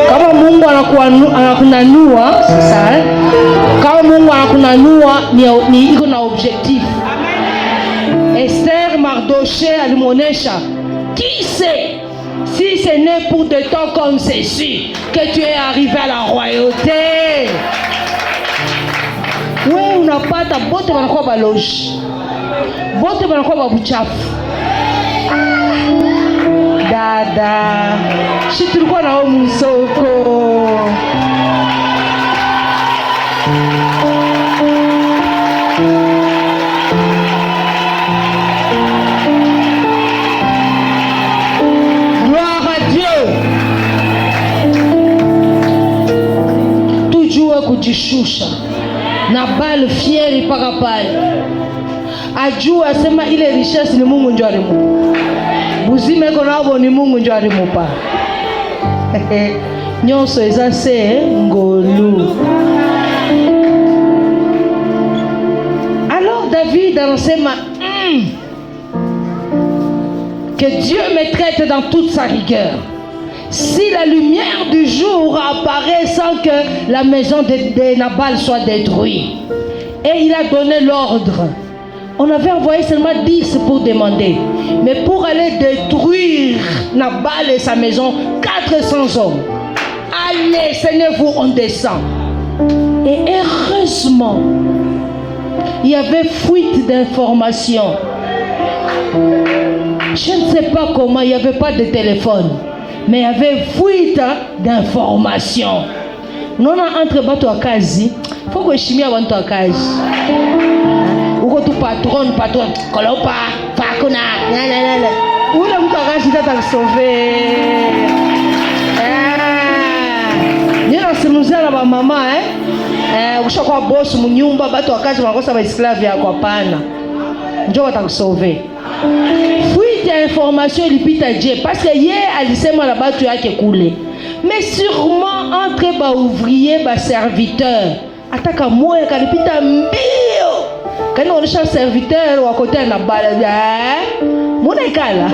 Kama Mungu anakunanua, sasa kama Mungu anakunanua ni iko na objectif. Esther Mardoché alimuonesha, qui sait si ce n'est pour des temps comme ceci que tu es arrivé à la royauté. Wewe unapata bote wanakuwa baloji, bote wanakuwa babuchafu. Dada, si tulikuwa na msoko. Kujishusha na bali fieri paka pale ajua asema ile richesse ni Mungu ndio alimupa, buzime iko nabo ni Mungu ndio alimupa. Nyonso eza se ngolu. Alors David anasema que Dieu me traite dans toute sa rigueur. Si la lumière du jour apparaît sans que la maison de Nabal soit détruite. Et il a donné l'ordre. On avait envoyé seulement 10 pour demander. Mais pour aller détruire Nabal et sa maison, 400 hommes. Allez, Seigneur-vous, on descend. Et heureusement, il y avait fuite d'informations. Je ne sais pas comment, il n'y avait pas de téléphone. Mais il y avait fuite d'informations. Non, entre bateau à kazi, il faut que chimie avant toi à kazi. Ou que tu patron, kolopa, fakuna, nanana. Où le mouton à kazi t'a sauvé? Ni na simuza na ba mama ukishakuwa boss mnyumba bato wa kazi wanakosa ba esclave yako hapana. Njoo watakusauve. Fuite ya information ilipita je parce que ye alisema na batu yake kule. Mais sûrement entre ba ouvrier ba serviteur ataka moyo kalipita mbio. Kana onisha serviteur wa côté na bala muna ikala.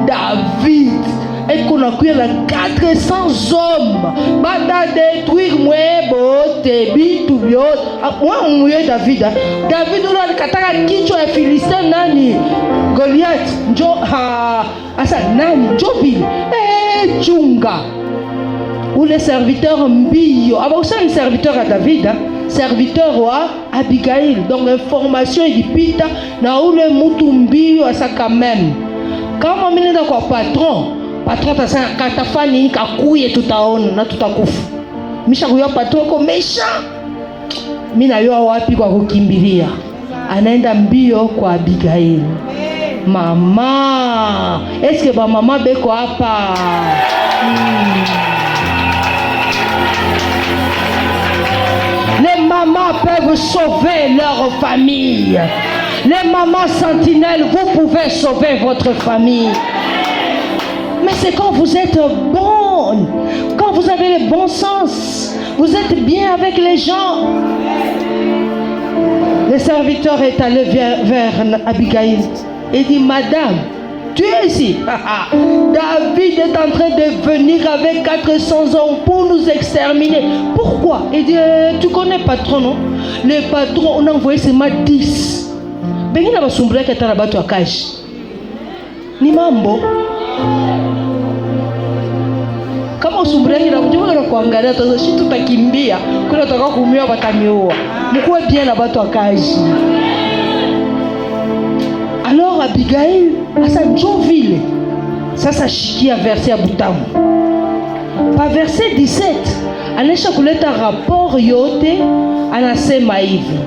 David eko na cuire là 400 hommes. Bata détruire moi bote bitu biote. Moi mouye David. David on a kataka kicho ya Philistin nani? Goliath. Njo asa nani? Joville. Chunga. Ou les serviteurs mbio. Ah bah aussi un serviteur à David, hein? Serviteur à Abigail. Donc information et pita na ou le mutu mbio à ça quand même. Quand on mine d'accord patron ta ça katafani kakouye tout à on na tout à kufu. Misha kuyo patron ko méchant. Mina yo wapi kwa kukimbilia. Anaenda mbio kwa Abigail. Mama, est-ce que ba mama beko hapa? Les mamans peuvent sauver leur famille. Les mamans sentinelles, vous pouvez sauver votre famille. Mais c'est quand vous êtes bonne, quand vous avez le bon sens, vous êtes bien avec les gens. Le serviteur est allé vers Abigail et dit, Madame, tu es ici. David est en train de venir avec 400 hommes pour nous exterminer. Pourquoi? Il dit, tu connais le patron, non? Le patron, on a envoyé seulement 10. Ben il a pas sombré qui est à la cage. Ni mambo. Kama sombré qui a dit, kuangalia tu si tu takimbia, kuna toka kumia batamioa. Mkwe bien la bato cage. Alors Abigail, à sa Joville, ça s'achiquit à verset à Boutamu. Par verset 17, à l'échacoulette un rapport yote à la Semaïve.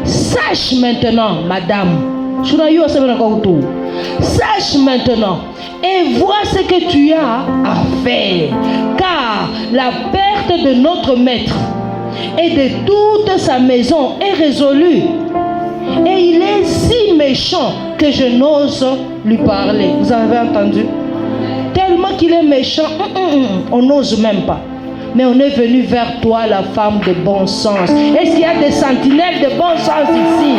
Sache maintenant, madame, sache maintenant et vois ce que tu as à faire, car la perte de notre maître et de toute sa maison est résolue. Et il est si méchant que je n'ose lui parler. Vous avez entendu? Tellement qu'il est méchant, on n'ose même pas. Mais on est venu vers toi, la femme de bon sens. Est-ce qu'il y a des sentinelles de bon sens ici?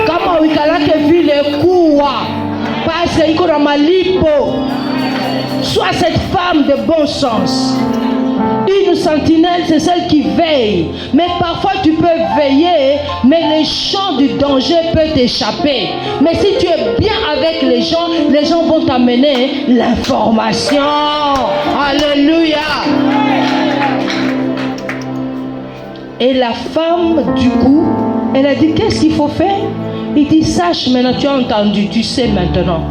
Comment on a vu les coups? Parce qu'il y a malipo. Sois cette femme de bon sens. Une sentinelle, c'est celle qui veille. Mais parfois, tu peux veiller, mais les champs du danger peuvent t'échapper. Mais si tu es bien avec les gens vont t'amener l'information. Alléluia. Et la femme, du coup, elle a dit, qu'est-ce qu'il faut faire? Il dit, sache maintenant, tu as entendu, tu sais maintenant.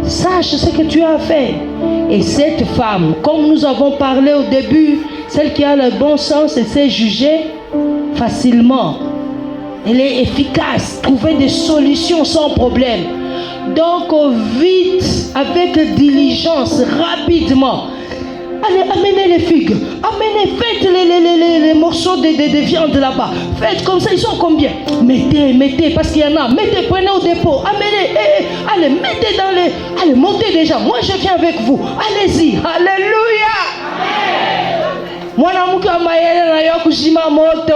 Sache ce que tu as fait. Et cette femme, comme nous avons parlé au début, celle qui a le bon sens, elle sait juger facilement. Elle est efficace, trouver des solutions sans problème. Donc vite, avec diligence, rapidement. Allez, amenez les figues, faites les morceaux de viande là-bas. Faites comme ça, ils sont combien? Mettez, parce qu'il y en a. Mettez, prenez au dépôt, amenez, allez, mettez dans les... Allez, montez déjà, moi je viens avec vous. Allez-y, alléluia. Mwanamke wa mayele na yo kushima moto.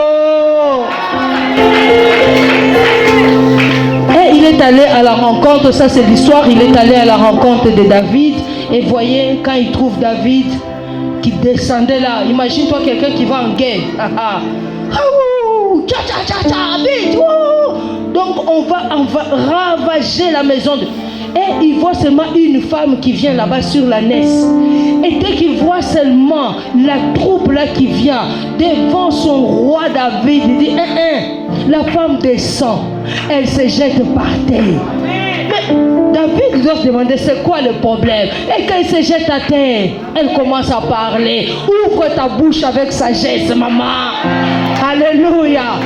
Et il est allé à la rencontre, ça c'est l'histoire, il est allé à la rencontre de David. Et voyez, quand il trouve David qui descendait là, imagine-toi quelqu'un qui va en guerre. Vite. Donc on va ravager la maison. Et il voit seulement une femme qui vient là-bas sur la naisse. Et dès qu'il voit seulement la troupe là qui vient devant son roi David, il dit, la femme descend, elle se jette par terre. Mais David doit se demander c'est quoi le problème. Et quand il se jette à terre, elle commence à parler. Ouvre ta bouche avec sagesse, maman. Alléluia.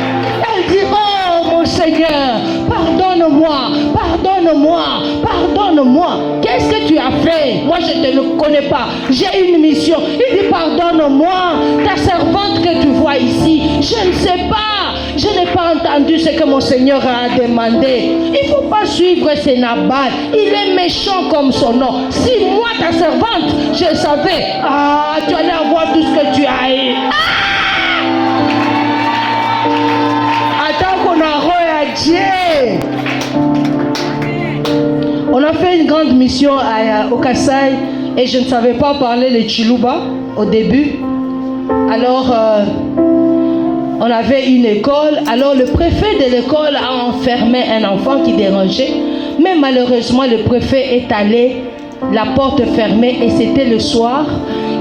Elle dit, oh mon Seigneur, pardonne-moi. Qu'est-ce que tu as fait? Moi je ne te connais pas. J'ai une mission. Il dit, pardonne-moi. Ta servante que tu vois ici, je ne sais pas. Je n'ai pas entendu ce que mon Seigneur a demandé. Il ne faut pas suivre ces Nabal. Il est méchant comme son nom. Si moi, ta servante, je savais, tu allais avoir tout ce que tu as eu. Attends qu'on a réagi. On a fait une grande mission au Kasaï et je ne savais pas parler le Chiluba au début. Alors, on avait une école. Alors, le préfet de l'école a enfermé un enfant qui dérangeait. Mais malheureusement, le préfet est allé, la porte fermée, et c'était le soir.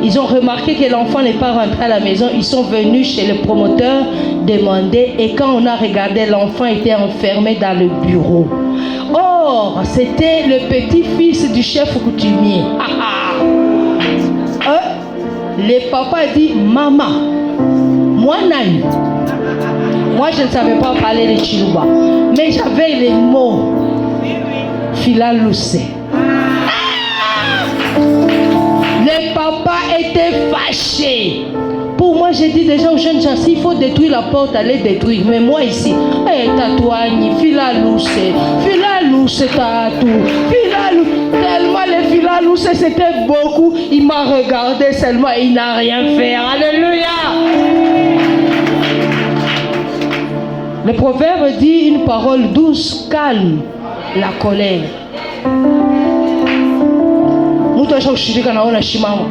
Ils ont remarqué que l'enfant n'est pas rentré à la maison. Ils sont venus chez le promoteur demander. Et quand on a regardé, l'enfant était enfermé dans le bureau. Or, c'était le petit-fils du chef coutumier. Le papa dit, maman, moi Nani. Moi, je ne savais pas parler de Chiluba. Mais j'avais les mots. Fila Loussé. Le papa était fâché. Pour moi, j'ai dit déjà aux jeunes gens, s'il faut détruire la porte, allez détruire. Mais moi ici, tatouani, Fila Loussé, tatou, Fila Loussé. Tellement les Fila Loussé, c'était beaucoup. Il m'a regardé seulement, il n'a rien fait. Alléluia. Le proverbe dit une parole douce calme la colère. Mtu asha kushirika naona shimamo.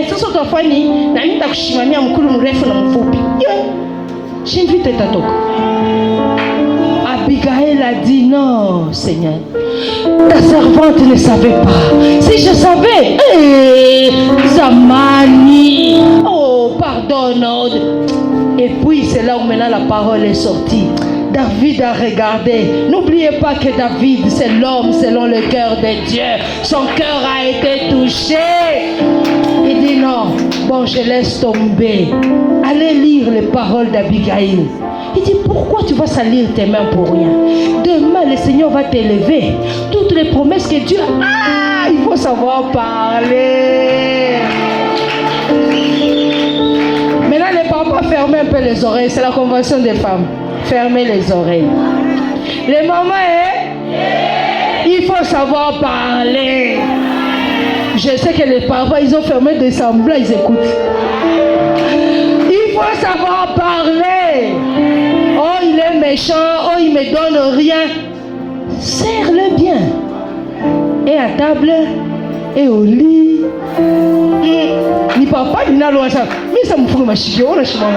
Sasa utafanya na mimi nitakushimamia mkulu mrefu na mfupi. J'invite tatoka. Abigail a dit non, Seigneur. Ta servante ne savait pas. Si je savais, Zamani. Oh, pardonne. Et puis c'est là où maintenant la parole est sortie. David a regardé. N'oubliez pas que David, c'est l'homme selon le cœur de Dieu. Son cœur a été touché. Il dit non, bon, je laisse tomber. Allez lire les paroles d'Abigail. Il dit, pourquoi tu vas salir tes mains pour rien? Demain, le Seigneur va t'élever. Toutes les promesses que Dieu a, il faut savoir parler. Maintenant, les papas, fermez un peu les oreilles. C'est la convention des femmes. Fermez les oreilles. Les mamans, il faut savoir parler. Je sais que les papas, ils ont fermé des semblants, ils écoutent. Il faut savoir parler. Oh, il est méchant. Oh, il me donne rien. Serre-le bien. Et à table, et au lit. Ni papa, ni na loin ça. Mais ça me fout ma chienne. On a chez moi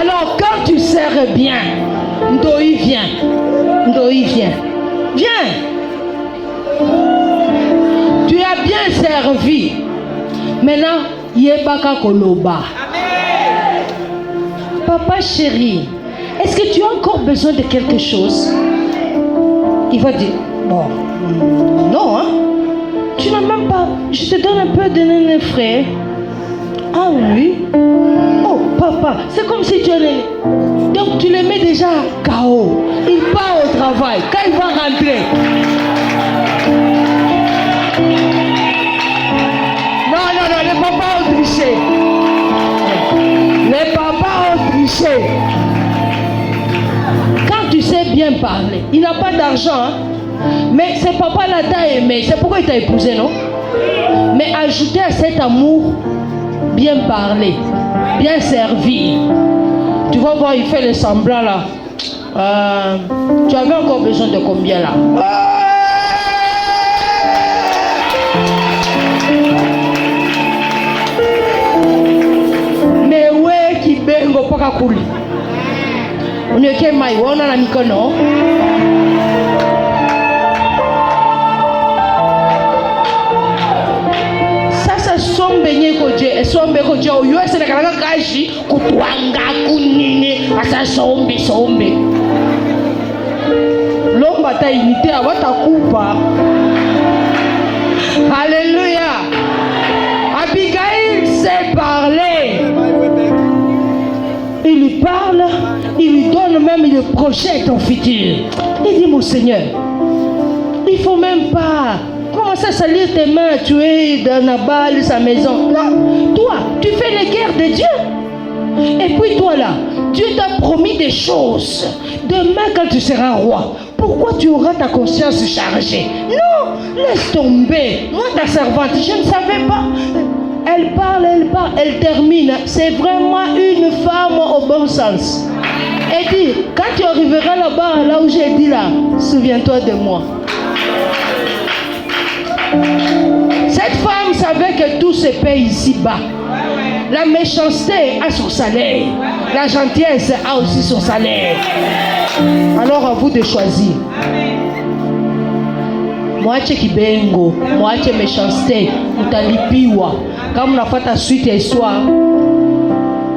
Alors quand tu sers bien, Ndoi vient. Ndoi vient. Viens. Tu as bien servi. Maintenant, Yebaka Koloba. Papa chéri, est-ce que tu as encore besoin de quelque chose? Il va dire, bon, non, hein? Tu n'as même pas, je te donne un peu de néné frais. Ah oui? Oh, papa, c'est comme si tu allais. Donc tu le mets déjà KO. Il part au travail. Quand il va rentrer. Non, les papas ont triché. Les papas ont triché. Quand tu sais bien parler, il n'a pas d'argent, hein? Mais ce papa-là t'a aimé. C'est pourquoi il t'a épousé, non? Mais ajouter à cet amour, bien parler, bien servir. Tu vas voir, il fait le semblant là. Tu avais encore besoin de combien là? Mais ouais, qui bengo paka kuli. On est que mai, on a la mikono. Sombe nyeko je sombe ko je o yose na kalaka kashi kutwanga kunini asa sombe lomba ta imité abatakupa. Alléluia. Abigail sait parler. Il lui parle, il lui donne même, il projette ton futur. Il dit, mon Seigneur, il faut même pas commencer à salir tes mains, tu es dans Nabal, sa maison. Non, toi, tu fais les guerres de Dieu. Et puis toi là, Dieu t'a promis des choses. Demain quand tu seras roi, pourquoi tu auras ta conscience chargée? Non, laisse tomber. Moi ta servante, je ne savais pas. Elle parle, elle termine. C'est vraiment une femme au bon sens. Elle dit, quand tu arriveras là-bas, là où j'ai dit là, souviens-toi de moi. Cette femme savait que tout se paye ici-bas. La méchanceté a son salaire. La gentillesse a aussi son salaire. Alors à vous de choisir. Mwache kibengo, mwache méchanceté, utalipiwa. Kama unafuata suite ya histoire,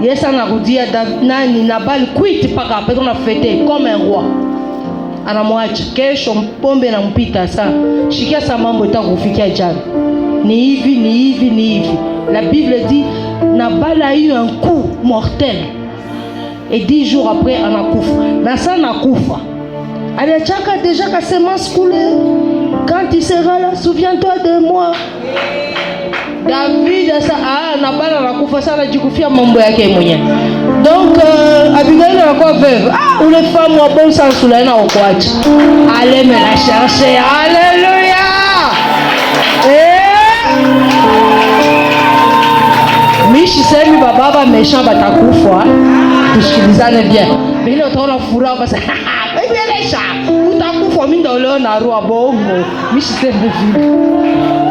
Yesu anarudia nani Nabali quit paka hapo na fete comme un roi. Anamwacha kesho pombe na mpita saa. Shikia sa mambo itakufikia jana. Ni hivi. La Bible dit Nabali a eu un coup mortel. Et 10 jours après anakufa. Na sa nakufa. Aliachaka déjà ka semence couler. Quand tu seras là, souviens-toi de moi. David Nabali anakufa sana jikufia mambo yake mwenyewe. Donc Abigail anakuwa veuve. Ou les femmes au bon sens là na okwacha. Allez me la chercher. Alléluia. Mishi semi baba méchant batakufa. Tusikilizane bien. Mais là utaona furaha basi. Bebelesha. Utakufa mimi ndio leo na roho bongo. Mishi semi vile.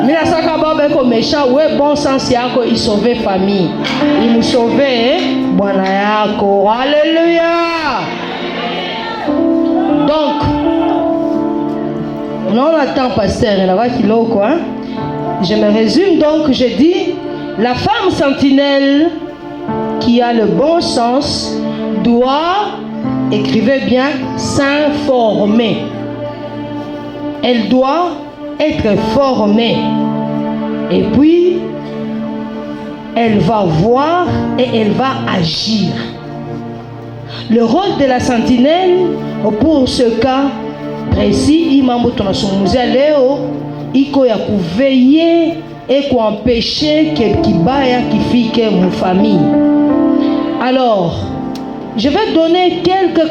Mina saka baba eko méchant, we bon sens yako il sauver famille. Il nous sauver bwana yako. Alléluia. Donc on attend pasteur là-bas kiloko hein. Je me résume donc, je dis la femme sentinelle qui a le bon sens doit, écrivez bien, s'informer. Elle doit être formée. Et puis, elle va voir et elle va agir. Le rôle de la sentinelle, pour ce cas précis, imambo tunasumuza leo, iko ya kuveiller et empêcher que kibaya kifike mu famille. Alors, je vais donner quelques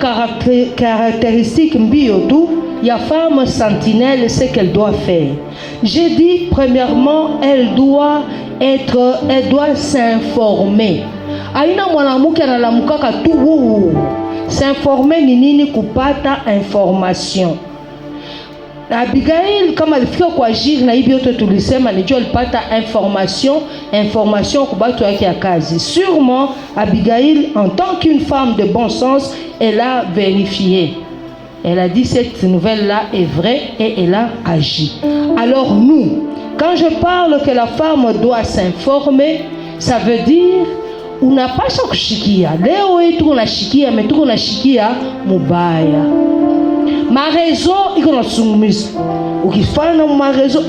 caractéristiques mbiotu. Il y a femme sentinelle, ce qu'elle doit faire. J'ai dit, premièrement, elle doit s'informer. Aina mwanamuke analamukaka tu s'informer ni nini kupata information. Abigail kama alifika kwa agir na hivi yote tulisema ni jua alipata information kubatu yake ya kazi. Sûrement Abigail en tant qu'une femme de bon sens, elle a vérifié. Elle a dit cette nouvelle-là est vraie et elle a agi. Alors nous, quand je parle que la femme doit s'informer, ça veut dire unapasha kushikia. Leo yetu unashikia, metu unashikia mubaya. Marezo iko na sungumisa. Ukifanya marezo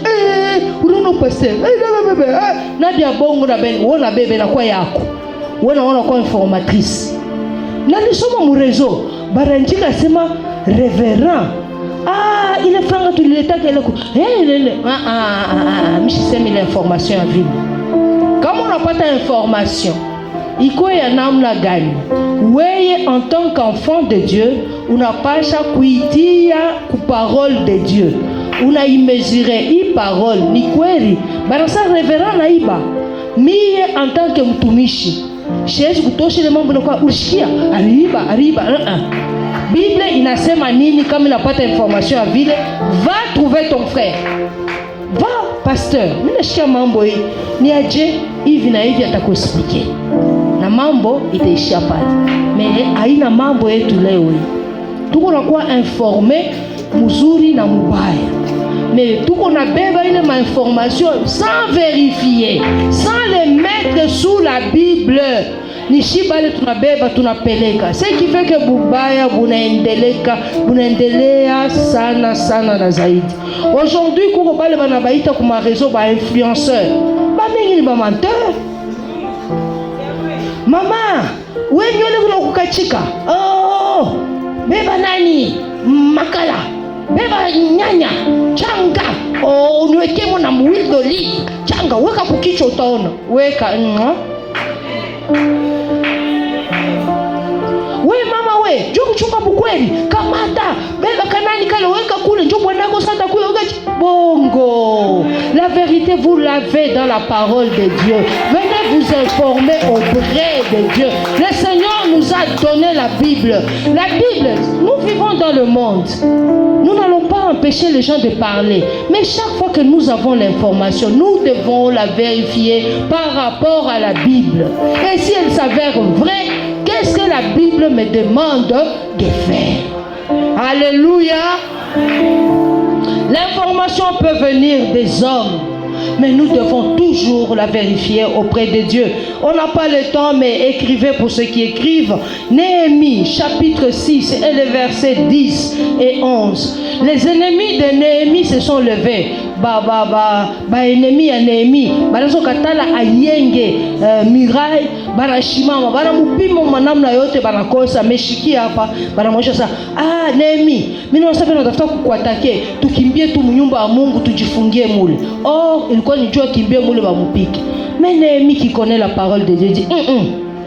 unaona pasteur. Na dia bongo na ben, wona bebe na kwa yako. Wona kwa informatrice. Na nisoma mu réseau, baranjika sema révérend. Il est franga tulileta kile ku. Mishi sema ile information ya vile. Kama unapata information, iko ya namna gani? Weye en tant qu'enfant de Dieu, unapasha kuitia ku parole de Dieu. Unaimezire hii parole ni kweli. Barasa révérend na iba. Mie en tant que mtumishi, siwezi kutosha ile mambo kwa ushikia. Ariba. Bible inasema nini kama unapata information ya vile? Va trouver ton frère. Va pasteur, mimi nashikia mambo hii. Ni aje hivi na hivi atakuexpliquer. Na mambo itaishia pale. Mais haina mambo yetu leo. Tuko nakuwa informé mzuri na mubaya. Mais tuko na beba ile ma information sans vérifier, sans les mettre sous la Bible. Ni shibale tunabeba tunapeleka. Ce qui fait que bubaya bunaendelea sana na zaidi. Aujourd'hui kuko bale banabaita kuma réseau ba influenceur. Ba mingi ba menteur. Mama, wewe nyole kuna kukachika. Beba nani? Makala. Beba nyanya, changa. Uniweke mo na mwili doli. Changa weka kukichwa utaona. Weka We mama we, njoo kuchunga bukweli, kamata beba kanani kale weka kule, njoo bwanako sasa kuyo gachi bongo. La vérité vous l'avez dans la parole de Dieu. Venez vous informer auprès de Dieu. Le Seigneur nous a donné la Bible. La Bible, nous vivons dans le monde. Nous n'allons pas empêcher les gens de parler. Mais chaque fois que nous avons l'information, nous devons la vérifier par rapport à la Bible. Et si elle s'avère vraie, qu'est-ce que la Bible me demande de faire? Alléluia. L'information peut venir des hommes, mais nous devons toujours la vérifier auprès de Dieu. On n'a pas le temps, mais écrivez pour ceux qui écrivent. Néhémie, chapitre 6 et les versets 10 et 11. Les ennemis de Néhémie se sont levés. Ennemis à Néhémie. Banazo katala ayenge muraille. Barashimama. Baramupimo manamna yote banakosa. Meshiki hapa. Baramosha sa. Ah Néhémie. Mimi nasema natafuta kukuatake. Tukimbie tu mnyumba wa Mungu tujifungie mule. Oh, ilikuwa ni jua kimbie mule bamupike. Mais Néhémie qui connaît la parole de Dieu dit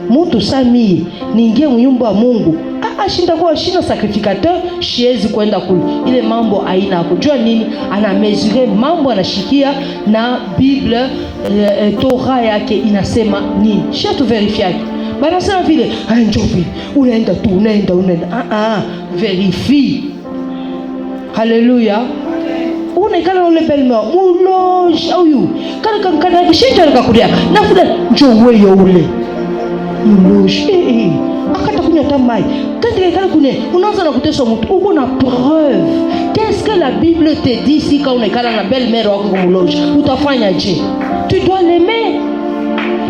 Mutu sami ningie mnyumba wa Mungu. Shinda kwa shina sacrificateur shiezi kwenda kule. Ile mambo haina kujua nini, ana mesure mambo anashikia na Bible Torah yake inasema nini. Shia tu verifia. Bana sema vile, njoo vile. Unaenda tu, unaenda. Verifie. Hallelujah. Unaikala ule belma mulosh au yu. Kana kishinja nikakudia. Na fuda njoo wewe ule. Mulosh. Akata kunya tamai. Unaanza na kuteswa mtu, uko na preuve. Qu'est-ce que la Bible te dit si quand on est la belle-mère wako kumuloge? Utafanya je? Tu dois l'aimer.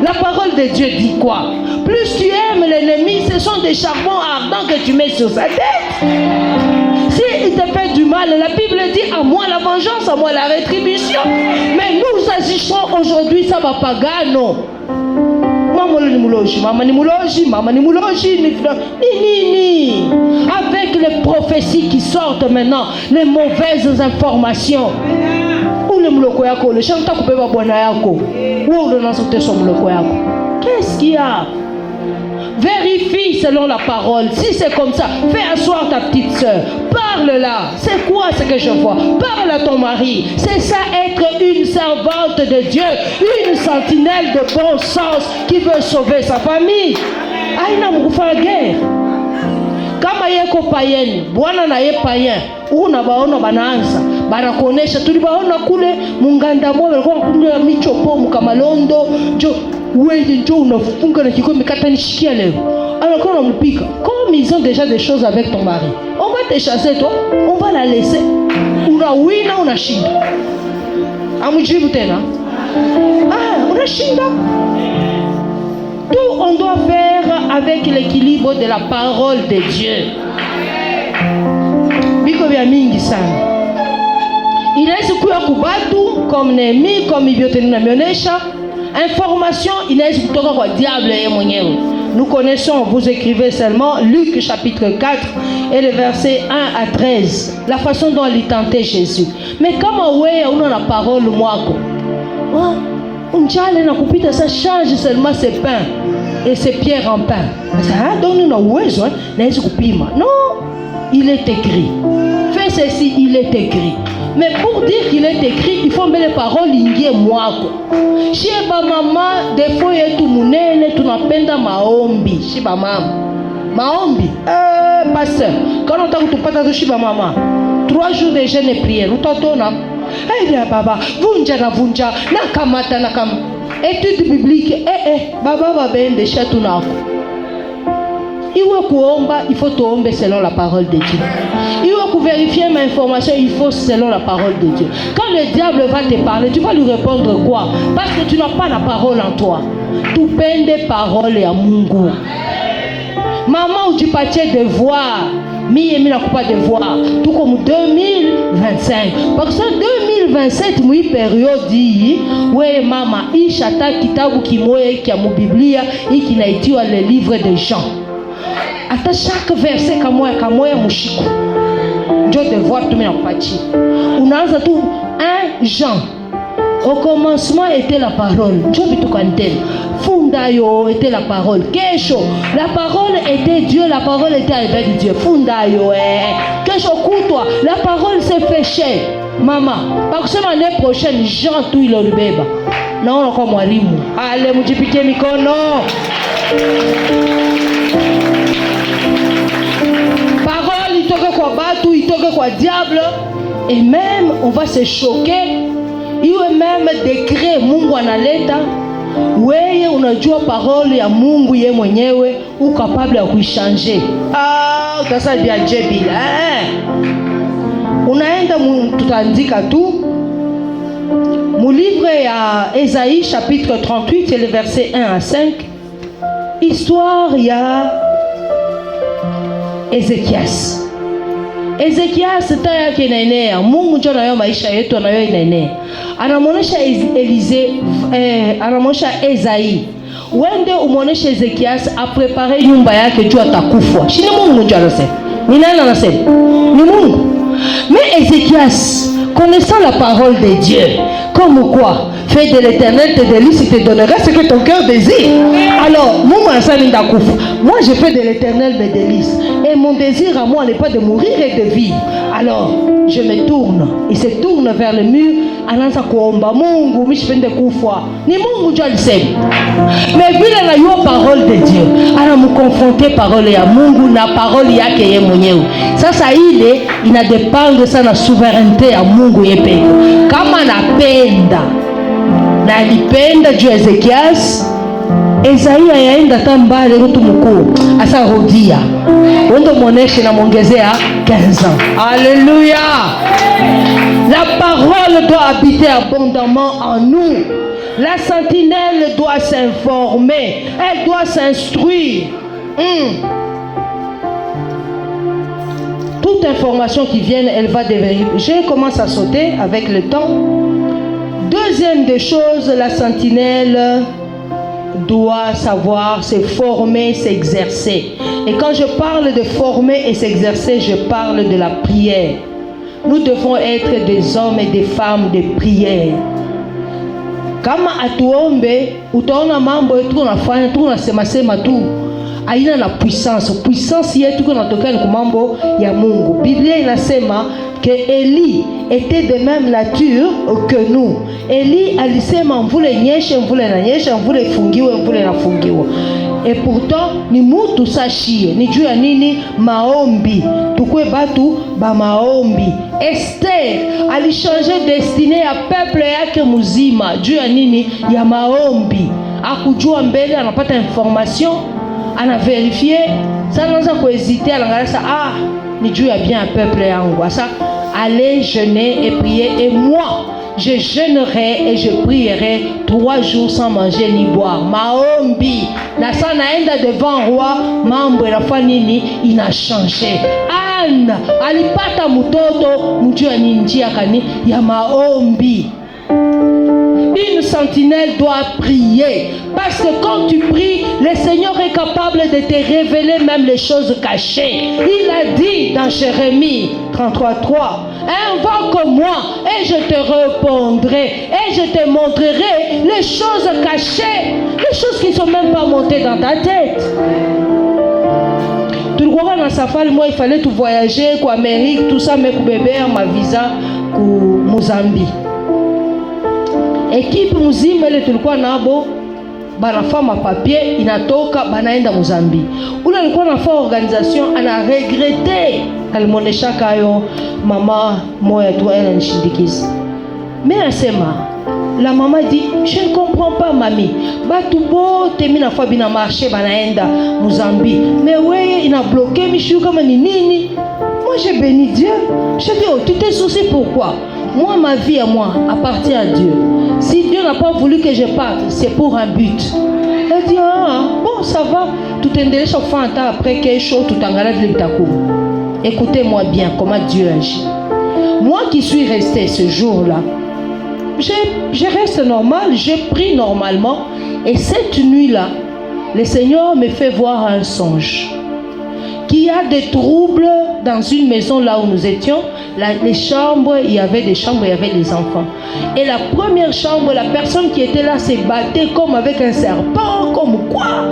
La parole de Dieu dit quoi? Plus tu aimes l'ennemi, ce sont des charbons ardents que tu mets sur sa tête. Si il te fait du mal, la Bible dit à moi la vengeance, à moi la rétribution. Mais nous agissons aujourd'hui, ça va pas gagner. Maman ni moulogi, ni. Avec les prophéties qui sortent maintenant, les mauvaises informations. Où le mouloko yako, le chanta kupeba bwana yako. Où le nasote son mouloko yako. Qu'est-ce qu'il y a? Vérifie selon la parole. Si c'est comme ça, fais asseoir ta petite soeur. Parle-la. C'est quoi ce que je vois? Parle à ton mari. C'est ça être une servante de Dieu. Une sentinelle de bon sens qui veut sauver sa famille. Aina mkufa guerre. Kama yeko payen, bwana na ye payen, unabaona banaanza, banakuonesha tulibaona kule munganda mwa walikuwa kunywa michopo mkamalondo, wewe ndio unafunga na kikombe kata nishikia leo. Alors quand on me pique, comme ils ont déjà des choses avec ton mari, on va te chasser toi, on va la laisser. Unawina unashinda. Amujibu tena. Unashinda. Tout on doit faire avec l'équilibre de la parole de Dieu. Biko vya mingi sana. Inaweza kuwa kubatu comme Néhémie, comme Ibiote ninamionesha. Information inaweza kutoka kwa diable yeye mwenyewe. Nous connaissons, vous écrivez seulement Luc chapitre 4 et le verset 1 à 13. La façon dont il tentait Jésus. Mais kama wewe una la parole mwako. Unjale na kupita ça change seulement ses pains et ses pierres en pain. Donc nous n'avons uwezo naweza kupima. Non, il est écrit. Fais ceci, il est écrit. Mais pour dire qu'il est écrit, il faut mettre les paroles ingie mwako. Shiba mama defo yetu munene tunapenda maombi. Shiba mama. Maombi. Pasteur, quand on t'a kutupata tu shiba mama. 3 jours de jeûne et prière. Utatona. Baba, vunja na kamata na kam. Étude biblique. Baba babende chatu nako. Iwe kuomba, il faut tomber selon la parole de Dieu. Iwe ku vérifier ma information, il faut selon la parole de Dieu. Quand le diable va te parler, tu vas lui répondre quoi? Parce que tu n'as pas la parole en toi. Tu peines des paroles à Mungu. Maman, tu pas de devoir. Mie na kupa devoir. Tout comme 2025. Parce que 2027 mwi période hii, we mama ishata kitabu kimoya kia mu Biblia hiki naitiwa le livre de Jean. Ata chaque verset kamoya mushiko. Ndio devoir tu mena kupatia. Unaanza tu 1 Jean. Au commencement était la parole. Fundayo était la parole. Kesho, la parole était Dieu, la parole était avec Dieu. Fundayo, Kesho Koutwa, la parole s'est fait chair. Maman, parce que l'année prochaine, Jean tout il le bébé. Non, on comme mwalimu. Allez, mujipike mikono. Parole, il toque quoi batou, il toque quoi diable. Et même, on va se choquer. Il y a même décret Mungu analeta. Wewe unajua parole ya Mungu ye mwenyewe u capable ya kuichange. Ah, utasaidia jebi. Unaenda tutaandika tu. Mon livre ya Esaïe chapitre 38 et le verset 1 à 5. Histoire ya Ezekias. Ezekias ta yake inaenea. Mungu ndio anayo maisha yetu anayo inaenea. Anamuonesha anamuonesha Esaïe. Wende umuonesha Ezekias a préparé nyumba yake juu atakufa. Shini Mungu ndio anasema. Ni nani anasema? Ni Mungu. Mais Ezekias, connaissant la parole de Dieu, comme quoi, fais de l'Éternel tes délices, il te donnera ce que ton cœur désire. Alors, moi je fais de l'Éternel mes délices. Et mon désir à moi n'est pas de mourir et de vivre. Alors, je me tourne. Il se tourne vers le mur. Ananza kuomba Mungu, mishipende kufa. Ni Mungu ndio alisema. Mais vile na yo parole de Dieu, ana mkonfronter parole ya Mungu na parole yake yeye mwenyewe. Sasa ile inadepende sana souveraineté ya Mungu yeye pekee. Kama anapenda na alipenda juu Ezekias, Esaia yaenda tambale mtu mkuu asa rodia. Wendo muoneshe na muongezea 15 ans. Alléluia. La parole doit habiter abondamment en nous. La sentinelle doit s'informer. Elle doit s'instruire. Toute information qui vient, elle va devenir. Je commence à sauter avec le temps. Deuxième des choses, la sentinelle doit savoir se former, s'exercer. Et quand je parle de former et s'exercer, je parle de la prière. Nous devons être des hommes et des femmes de prière. Kama atuombe, utaona mambo yetu tunafanya, tunasema tu. Haina na puissance. Puissance yetu kunatokana kwa mambo ya Mungu. Biblia inasema que Eli était de même nature que nous. Eli alisema mvule nyeshe, mvule na nyesha, mvule ifungiwe, mvule nafungiwa. Et pourtant ni mutu sashie. Ni juu ya nini? Maombi. Tukwe batu ba maombi. Esther alishange destinée ya peuple yake muzima. Juu ya nini? Ya maombi. Akujua mbele anapata information, ana vérifier, ça anaanza kuhésiter, anaangalia ça ni juu ya bien peuple yangu. Ça allez jeûner et prier et moi je jeûnerai et je prierai 3 jours sans manger ni boire. Maombi. Na ça naenda devant roi, mambo inafanya nini? Ina changé. Anne alipata mtoto mjua ni njia kani ya maombi. Une sentinelle doit prier. Parce que quand tu pries, le Seigneur est capable de te révéler même les choses cachées. Il a dit dans Jérémie 33:3, invoque moi et je te répondrai et je te montrerai les choses cachées, les choses qui ne sont même pas montées dans ta tête. Tulikuwa na safari moi, il fallait tout voyager kwa Amérique, tout ça, mais kubebe ma visa ku Mozambique. Équipe muzima ile tulikuwa nabo banafanya papier inatoka banaenda Mozambique. Ule alikuwa anafanya organisation ana regretter alimonesha kayo mama moya tu elle nishindikiza. Mais nasema la maman dit je ne comprends pas mami. Batu bote mimi nafaa bina marché banaenda Mozambique. Mais wewe ina bloqué mishu kama ni nini? Moi j'ai béni Dieu. Je dis oh tu t'es soucié pourquoi? Moi, ma vie à moi appartient à Dieu. Si Dieu n'a pas voulu que je parte, c'est pour un but. Elle dit, bon, ça va. Tout est chaque fois un temps après quelque chose, tout en galère de l'itakou. Écoutez-moi bien comment Dieu agit. Moi qui suis resté ce jour-là, je reste normal, je prie normalement. Et cette nuit-là, le Seigneur me fait voir un songe. Qui a des troubles dans une maison là où nous étions, les chambres, il y avait des chambres, il y avait des enfants. Et la première chambre, la personne qui était là se battait comme avec un serpent, comme quoi.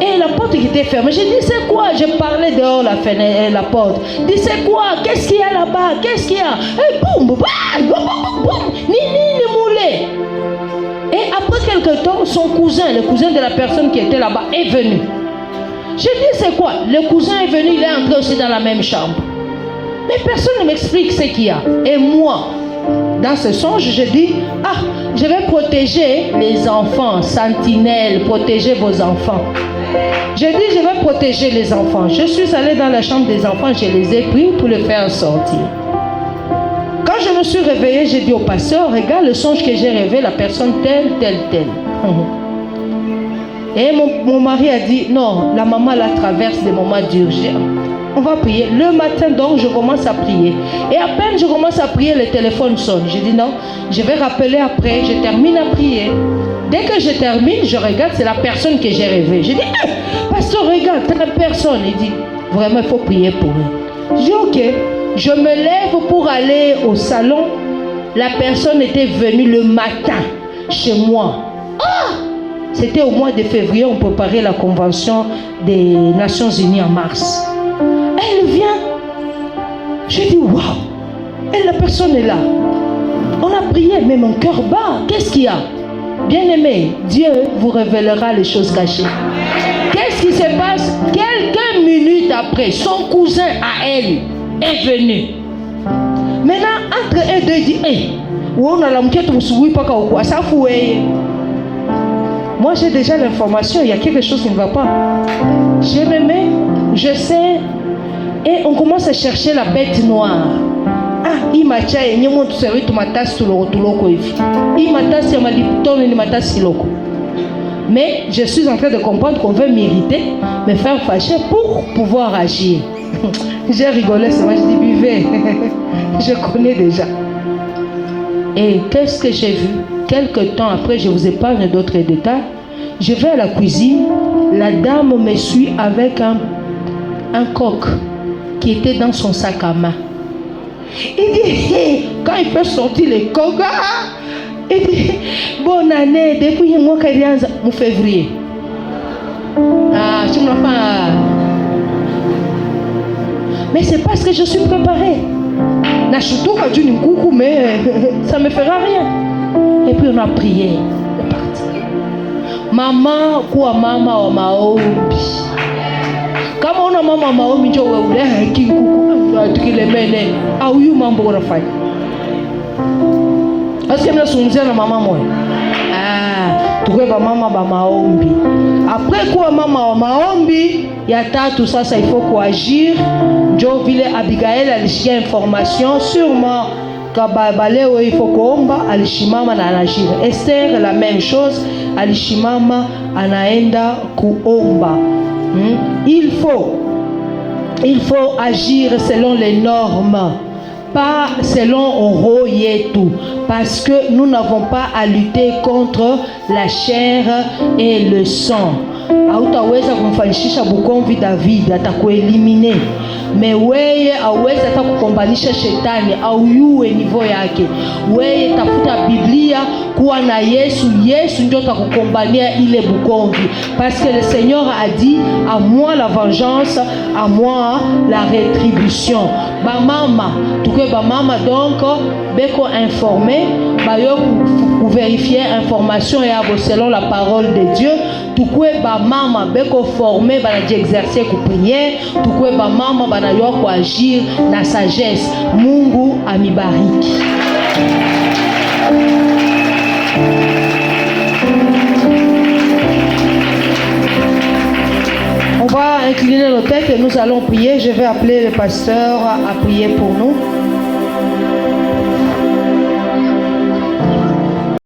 Et la porte qui était fermée, j'ai dit c'est quoi? Je parlais dehors la fenêtre, la porte. Je dis c'est quoi? Qu'est-ce qu'il y a là-bas? Qu'est-ce qu'il y a? Et boum, boum, boum, boum, boum, ni moulé. Et après quelque temps, son cousin, le cousin de la personne qui était là-bas, est venu. J'ai dit c'est quoi? Le cousin est venu, il est entré aussi dans la même chambre. Mais personne ne m'explique ce qu'il y a. Et moi, dans ce songe, je dis, je vais protéger les enfants, sentinelle, protéger vos enfants. J'ai dit, je vais protéger les enfants. Je suis allée dans la chambre des enfants, je les ai pris pour les faire sortir. Quand je me suis réveillée, j'ai dit au pasteur, regarde le songe que j'ai rêvé, la personne telle. Et mon mari a dit, non, la maman la traverse des moments d'urgence. On va prier. Le matin, donc, je commence à prier. Et à peine je commence à prier, le téléphone sonne. J'ai dit, non, je vais rappeler après, je termine à prier. Dès que je termine, je regarde, c'est la personne que j'ai rêvée. J'ai dit, pasteur, regarde, c'est la personne. Il dit, vraiment, il faut prier pour elle. J'ai dit, ok. Je me lève pour aller au salon. La personne était venue le matin chez moi. C'était au mois de février, on préparait la convention des Nations Unies en mars. Elle vient. Je dis, waouh. Et la personne est là. On a prié, mais mon cœur bat. Qu'est-ce qu'il y a? Bien-aimé, Dieu vous révélera les choses cachées. Qu'est-ce qui se passe? Quelques minutes après, son cousin à elle est venu. Maintenant, entre eux deux, il dit, moi j'ai déjà l'information, il y a quelque chose qui ne va pas. Je me mets, je sais, et on commence à chercher la bête noire. Il m'a dit, mais je suis en train de comprendre qu'on veut m'irriter, me faire fâcher pour pouvoir agir. J'ai rigolé, c'est moi, je dis buvez. Je connais déjà. Et qu'est-ce que j'ai vu? Quelque temps après, je vous épargne d'autres détails. Je vais à la cuisine, la dame me suit avec un coq qui était dans son sac à main. Il dit, hey, quand il peut sortir les coques, il dit, bonne année, depuis moi qui est en février. Je me fais. Mais c'est parce que je suis préparée. Mais ça ne me fera rien. Et puis on a prié. On est parti. Maman, quoi, maman, maombi. Comme on a maman, maombi, tu vois, qui tu les mènes. Ah oui, maman, on a fait. Est-ce que je suis là, maman, moi? Tu vois, maman, maombi. Après quoi, maman, maombi, il y a tout ça, il faut quoi agir. Joe Ville Abigail a liché information sûrement Kabaleo il faut komba alishimama na anagir. Esther la même chose alishimama anaenda kuomba. Il faut agir selon les normes, pas selon Oro Yetu, parce que nous n'avons pas à lutter contre la chair et le sang. Hautaweza kumfanishisha Bukomvi David, atakuelimine. Mais weye aweza hata kukombanisha shetani au yue niveau yake. Weye tafuta Biblia kuwa na Yesu. Yesu ndio atakukombania ile Bukomvi. Parce que le Seigneur a dit, à moi la vengeance, à moi la rétribution. Ba mama, tukwe ba mama donc beko informé, ba yo pour vérifier information et selon la parole de Dieu. Tukwe ba mama beko formé ba na exercer ku prière, tukwe ba mama ba na yo ko agir na sagesse. Mungu amibariki. On va incliner nos têtes et nous allons prier. Je vais appeler le pasteur à prier pour nous.